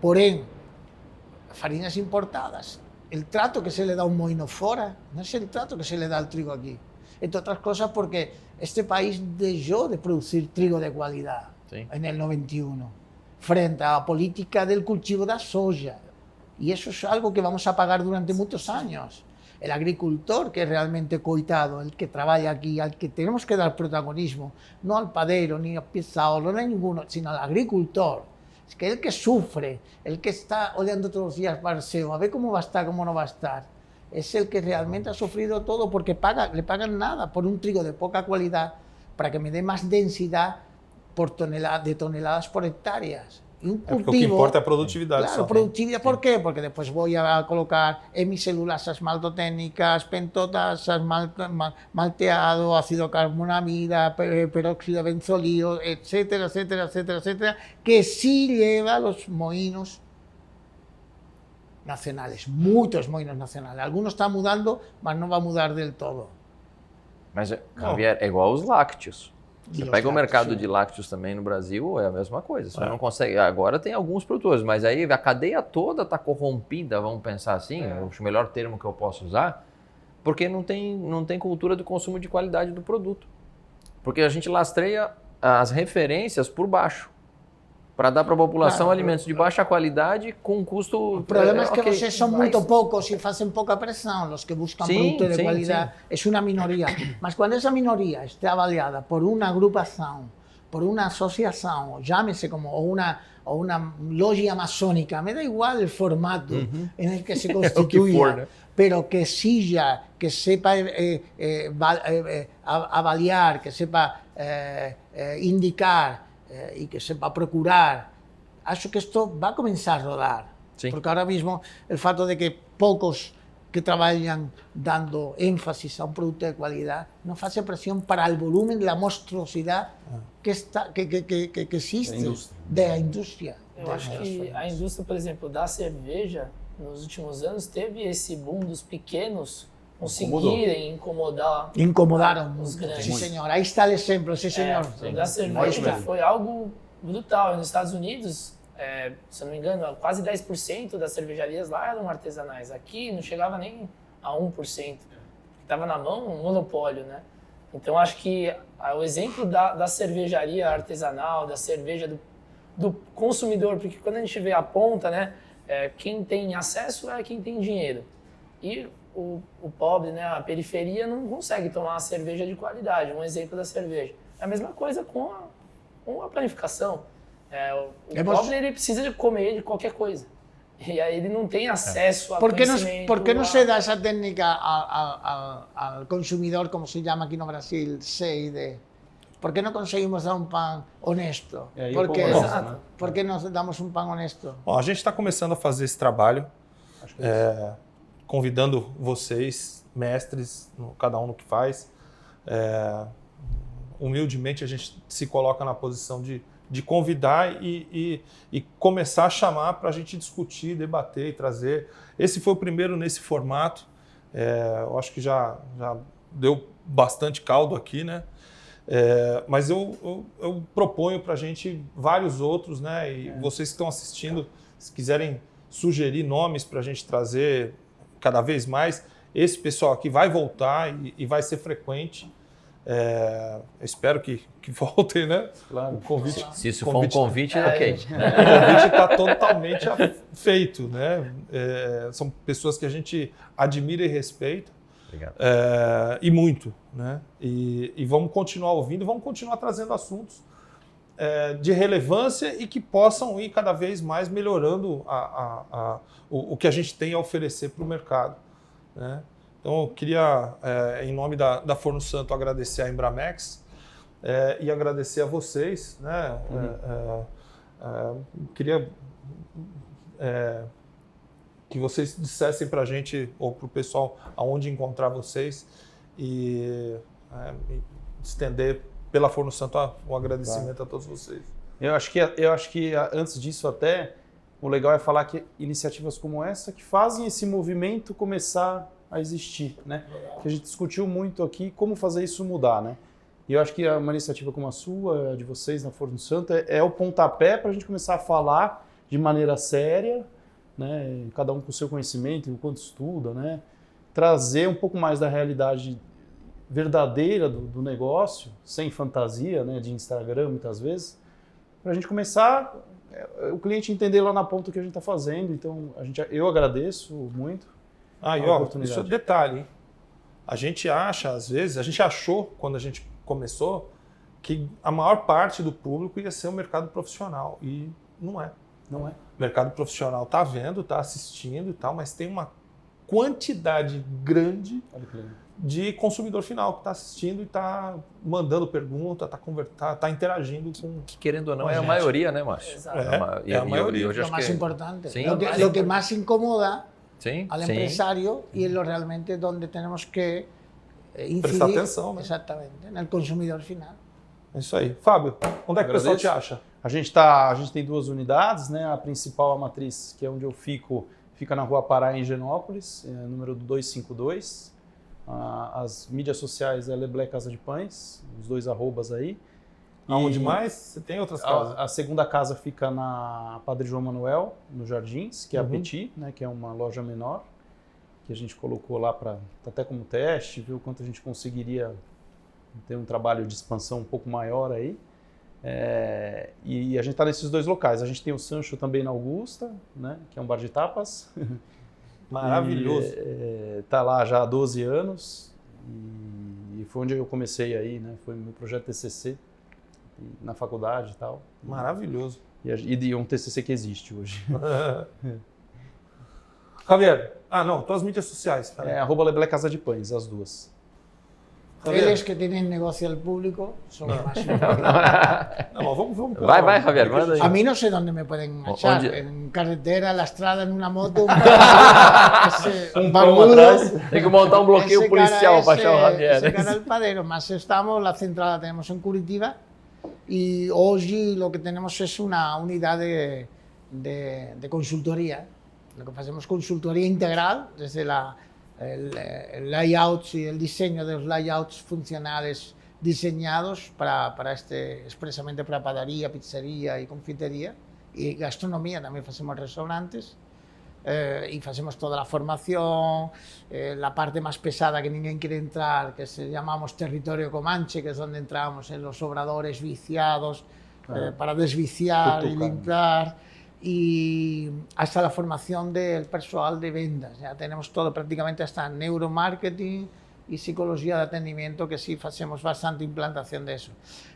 Porén, farinas importadas el trato que se le da a un moino fuera no es el trato que se le da al trigo aquí. Entre otras cosas porque este país dejó de producir trigo de calidad en el 91, frente a la política del cultivo de la soja. Y eso es algo que vamos a pagar durante muchos años. El agricultor, que es realmente coitado, el que trabaja aquí, al que tenemos que dar protagonismo, no al padero, ni al piezador, no a ninguno, sino al agricultor. Es que el que sufre, el que está oleando todos los días para el SEO, a ver cómo va a estar, cómo no va a estar, es el que realmente ha sufrido todo porque le pagan nada por un trigo de poca calidad para que me dé más densidad de toneladas por hectáreas. Y un cultivo, porque o que importa é a produtividade. Claro, productividad, ¿por qué? Porque después voy a colocar hemicelulasas maltoténicas, pentotasas, malteado, ácido carbonamida, peróxido de benzolío, etcétera, etcétera, etcétera, etcétera, que sí lleva los moinos nacionales, muchos moinos nacionales. Algunos están mudando, mas não vai mudar del todo. Mas, Javier, é igual aos lácteos. E Você os pega o lácteos, mercado sim. de lácteos também no Brasil, é a mesma coisa. Você não consegue. Agora tem alguns produtores, mas aí a cadeia toda está corrompida, vamos pensar assim, o melhor termo que eu posso usar, porque não tem cultura do consumo de qualidade do produto. Porque a gente lastreia as referências por baixo, para dar para a população alimentos de baixa qualidade com custo... O problema es que ok, vocês son mas- muito poucos e fazem pouca pressão. Os que buscan Sim, produto de sim, qualidade é uma minoria. Mas quando essa minoria está avaliada por uma agrupação, por uma associação, llámese como ou uma loja masónica, me da igual el formato en el que se constituya, for, né? pero que siga, que sepa avaliar, que sepa indicar y que sepa procurar. Acho que esto va a comenzar a rodar. Sí. Porque ahora mismo el fato de que pocos que trabajan dando énfasis a un producto de calidad no hace presión para el volumen de la monstruosidad que existe de la industria. Eu acho que a indústria, por exemplo, da cerveja, nos últimos anos, teve esse boom dos pequenos conseguirem Incomodaron. os grandes. Sí, señor. Ahí está el ejemplo, sí, señor. O da cerveja foi algo brutal. Nos Estados Unidos, se eu não me engano, quase 10% das cervejarias lá eram artesanais. Aqui não chegava nem a 1%. Estava na mão um monopólio, né? Então acho que o exemplo da cervejaria artesanal, da cerveja do consumidor, porque quando a gente vê a ponta, né, quem tem acesso é quem tem dinheiro. E o pobre, né, a periferia não consegue tomar uma cerveja de qualidade, um exemplo da cerveja. É a mesma coisa com a planificação. O pobre ele precisa de comer de qualquer coisa. E aí ele não tem acesso a conhecimento. ¿Por qué no se da esa técnica al consumidor, como se llama aquí en Brasil, C y D? ¿Por qué no conseguimos dar un pan honesto? É, ¿Por qué, Exato. né? ¿Por qué no damos un pan honesto? Bom, a gente está começando a fazer esse trabalho, convidando vocês, mestres, cada um no que faz. Humildemente a gente se coloca na posição de convidar e começar a chamar para a gente discutir, debater e trazer. Esse foi o primeiro nesse formato. Eu acho que já deu bastante caldo aqui, né? Mas eu proponho para a gente vários outros, né? E vocês que estão assistindo, se quiserem sugerir nomes para a gente trazer cada vez mais, esse pessoal aqui vai voltar e vai ser frequente. Espero que voltem, né? Claro. O convite, Se isso for um convite, ok. o convite está totalmente feito, né? São pessoas que a gente admira e respeita. Obrigado. E muito, né? E vamos continuar ouvindo, vamos continuar trazendo assuntos de relevância e que possam ir cada vez mais melhorando o que a gente tem a oferecer para o mercado, né? Então eu queria, em nome da Forno Santo, agradecer a Embramex e agradecer a vocês, né? Queria que vocês dissessem para a gente, ou para o pessoal, aonde encontrar vocês e estender pela Forno Santo um agradecimento a todos vocês. Eu acho que antes disso até, o legal é falar que iniciativas como essa que fazem esse movimento começar a existir, né? Que a gente discutiu muito aqui como fazer isso mudar, né? E eu acho que uma iniciativa como a sua, de vocês na Forno Santo, é o pontapé para a gente começar a falar de maneira séria né? Cada um com o seu conhecimento, o quanto estuda, né? Trazer um pouco mais da realidade verdadeira do negócio, sem fantasia, né? De Instagram, muitas vezes, para a gente começar, o cliente entender lá na ponta o que a gente está fazendo. Então, eu agradeço muito Ah, e a ó, oportunidade. isso é detalhe, hein? A gente acha, às vezes, a gente achou, quando a gente começou, que a maior parte do público ia ser o mercado profissional. E não é. Não é? O mercado profissional está vendo, está assistindo e tal, mas tem uma quantidade grande Olha que legal. de consumidor final que está assistindo e está mandando pergunta, está interagindo com... Que, querendo ou não, Com a é a gente. maioria, né, Márcio? Exato. É a maioria. E hoje Lo acho más que importante, Sí. lo que más incomoda Sim, al sim. empresario y es lo realmente donde tenemos que incidir Prestar atenção, né? exactamente en el consumidor final. É isso aí. Fábio, onde é que o pessoal te Agradeço. acha? A gente tem 2 unidades, né? A principal, a matriz, que é onde eu fico, fica na Rua Pará, em Higienópolis, número 252. As mídias sociais é Leblé Casa de Pães, os 2 arrobas aí. Aonde E mais? Você tem outras casas? A segunda casa fica na Padre João Manuel, no Jardins, que é a Uhum. Petit, né? Que é uma loja menor, que a gente colocou lá para até como teste, ver o quanto a gente conseguiria ter um trabalho de expansão um pouco maior aí. E a gente está nesses 2 locais. A gente tem o Sancho também na Augusta, né, que é um bar de tapas. Maravilhoso. Está lá já há 12 anos e foi onde eu comecei aí, né? Foi meu projeto TCC na faculdade e tal. Maravilhoso. E um TCC que existe hoje. Javier, não, tuas mídias sociais. Tá? @Leblé Casa de Pães, as 2. Javier. Ellos que tienen negocio al público son los más importantes. Não, mas vamos Vai, Javier, manda aí. A mí no sé dónde me pueden echar, ¿Dónde? en carretera, en la estrada, en una moto, un pão atrás. Tem que montar um bloqueio policial para achar o Javier. Ese cara el padero, más estamos, la central la tenemos en Curitiba y hoy lo que tenemos es una unidad de consultoría. Lo que hacemos consultoría integral, desde el layout y el diseño de los layouts funcionales diseñados expresamente para padaría, pizzería y confitería y gastronomía, también hacemos restaurantes y hacemos toda la formación, la parte más pesada que ninguém quiere entrar, que se llamamos territorio Comanche, que es donde entramos en los obradores viciados para desviciar y limpiar, y hasta la formación del personal de ventas. Ya tenemos todo prácticamente, hasta neuromarketing y psicología de atendimiento, que sí hacemos bastante implantación de eso.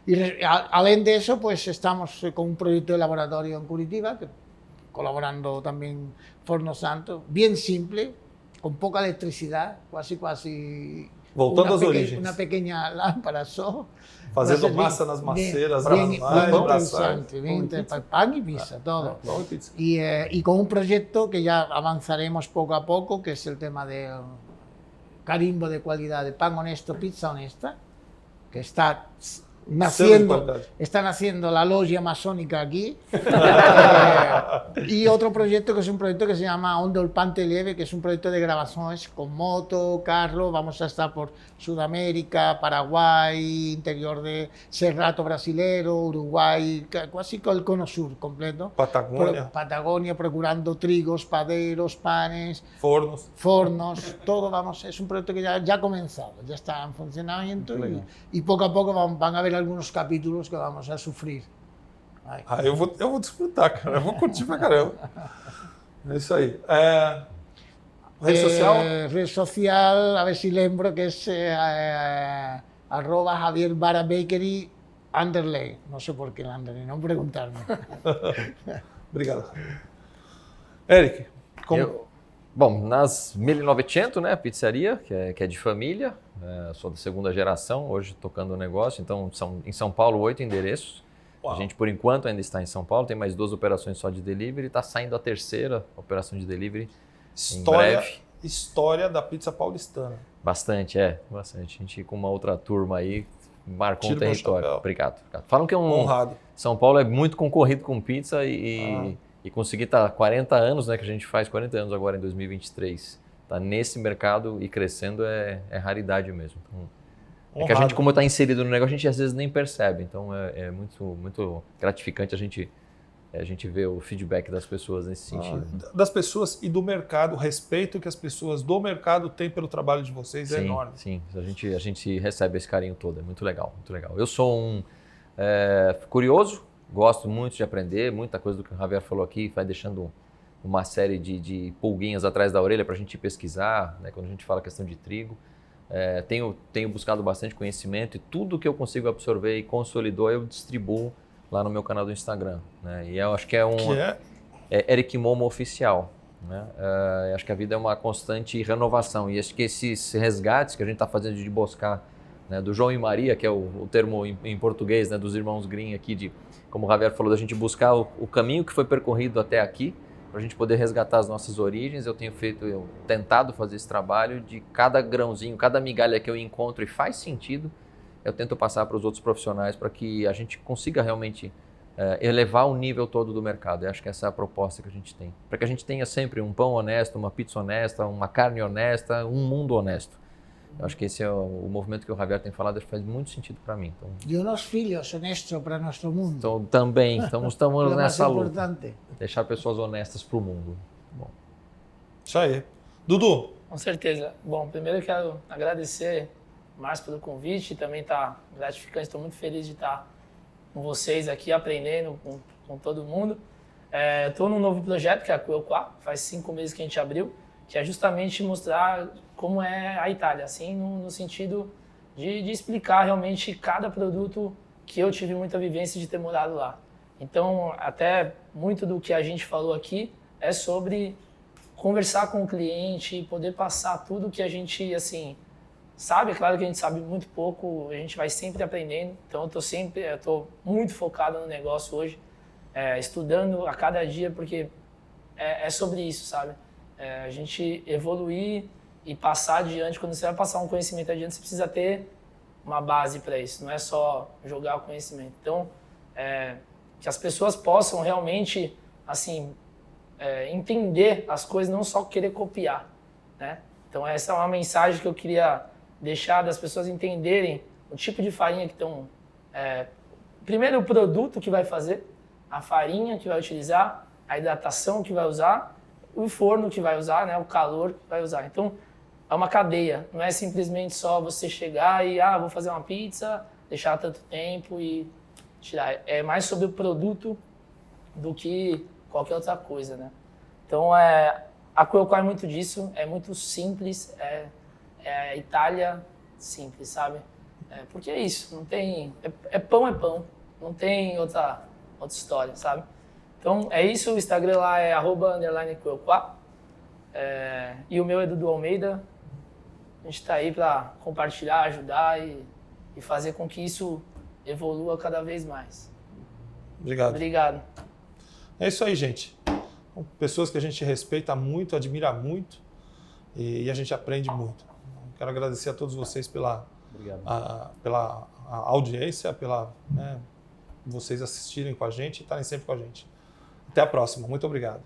Y além de eso, pues estamos con un proyecto de laboratorio en Curitiba, colaborando también Forno Santo, bien simple, con poca electricidad, casi Voltando às origens. una pequeña lámpara só. Fazendo Mas massa nas maceiras, bien pão, braçar. interesante, bien pan y pizza, todo. Pão e pizza. Y con un proyecto que ya avanzaremos poco a poco, que es el tema del carimbo de calidad de pan honesto, pizza honesta, que está naciendo la logia masónica aquí. Y otro proyecto que es un proyecto que se llama Ondo el Pante Lieve, que es un proyecto de grabaciones con moto, carro. Vamos a estar por Sudamérica, Paraguay, interior de Cerrato brasilero, Uruguay, casi con el cono sur completo. Patagonia, procurando trigos, paderos, panes, fornos, todo. Es un proyecto que ya ha comenzado, ya está en funcionamiento y poco a poco van a haber algunos capítulos que vamos a sufrir. Eu vou disfrutar, cara. Eu vou curtir pra caramba. É isso aí. Rede social? Rede social, a ver si lembro, que es @Javier Vara Bakery _ No sé por qué el underlay, no preguntarme. Obrigado. Eric, Bom, nas 1900, né, pizzaria, que é de família, sou da segunda geração, hoje tocando o negócio, então em São Paulo 8 endereços. Uau. A gente, por enquanto, ainda está em São Paulo, tem mais 2 operações só de delivery, está saindo a 3ª operação de delivery em breve. História da pizza paulistana. Bastante. A gente com uma outra turma aí marcou um território. Obrigado. Falam que honrado. São Paulo é muito concorrido com pizza e conseguir estar 40 anos, né, que a gente faz 40 anos agora em 2023, tá nesse mercado e crescendo é raridade mesmo. Então, que a gente, como está inserido no negócio, a gente às vezes nem percebe. Então é muito, muito gratificante a gente a gente vê o feedback das pessoas nesse sentido. Das pessoas e do mercado, o respeito que as pessoas do mercado têm pelo trabalho de vocês é enorme. Sim, a gente recebe esse carinho todo, é muito legal, muito legal. Eu sou um curioso, gosto muito de aprender, muita coisa do que o Javier falou aqui, vai deixando uma série de pulguinhas atrás da orelha para a gente pesquisar, né, quando a gente fala questão de trigo. Tenho buscado bastante conhecimento e tudo que eu consigo absorver e consolidou eu distribuo lá no meu canal do Instagram, né? E eu acho que é Eric Momo Oficial, né? Acho que a vida é uma constante renovação e acho que esses resgates que a gente está fazendo de buscar, né, do João e Maria, que é o termo em português, né, dos irmãos Grimm aqui, como o Javier falou, da gente buscar o caminho que foi percorrido até aqui, para a gente poder resgatar as nossas origens. Eu tentado fazer esse trabalho de cada grãozinho, cada migalha que eu encontro e faz sentido, eu tento passar para os outros profissionais para que a gente consiga realmente elevar o nível todo do mercado. Eu acho que essa é a proposta que a gente tem. Para que a gente tenha sempre um pão honesto, uma pizza honesta, uma carne honesta, um mundo honesto. Eu acho que esse é o movimento que o Javier tem falado, acho que faz muito sentido para mim. Então, E unos filhos honestos para nosso mundo. então também, estamos É nessa mais luta. importante. Deixar pessoas honestas para o mundo. Bom. Isso aí. Dudu, Com certeza. Bom, primeiro eu quero agradecer, Márcio, pelo convite, também está gratificante, estou muito feliz de estar com vocês aqui, aprendendo com todo mundo. Estou num novo projeto, que é a Coelquá, faz 5 meses que a gente abriu, que é justamente mostrar como é a Itália, assim, no sentido de explicar realmente cada produto que eu tive muita vivência de ter morado lá. Então, até muito do que a gente falou aqui é sobre conversar com o cliente, poder passar tudo que a gente, assim, sabe. É claro que a gente sabe muito pouco, a gente vai sempre aprendendo. Então, eu estou muito focado no negócio hoje, estudando a cada dia, porque é sobre isso, sabe? A gente evoluir e passar adiante. Quando você vai passar um conhecimento adiante, você precisa ter uma base para isso, não é só jogar o conhecimento. Então, que as pessoas possam realmente, assim, entender as coisas, não só querer copiar, né? Então, essa é uma mensagem que eu queria deixar, das pessoas entenderem o tipo de farinha que estão... primeiro, o produto que vai fazer, a farinha que vai utilizar, a hidratação que vai usar, o forno que vai usar, né, o calor que vai usar. Então, é uma cadeia, não é simplesmente só você chegar e, vou fazer uma pizza, deixar tanto tempo e tirar. É mais sobre o produto do que qualquer outra coisa, né? Então, a Coelquá é muito disso, é muito simples, é a Itália simples, sabe? Porque é isso, não tem... pão, não tem outra história, sabe? Então, é isso, o Instagram lá é @_Coelquá, e o meu é Dudu Almeida. A gente está aí para compartilhar, ajudar e fazer com que isso evolua cada vez mais. obrigado. Obrigado. É isso aí, gente. São pessoas que a gente respeita muito, admira muito e a gente aprende muito. Quero agradecer a todos vocês pela audiência, vocês assistirem com a gente e estarem sempre com a gente. Até a próxima. Muito obrigado.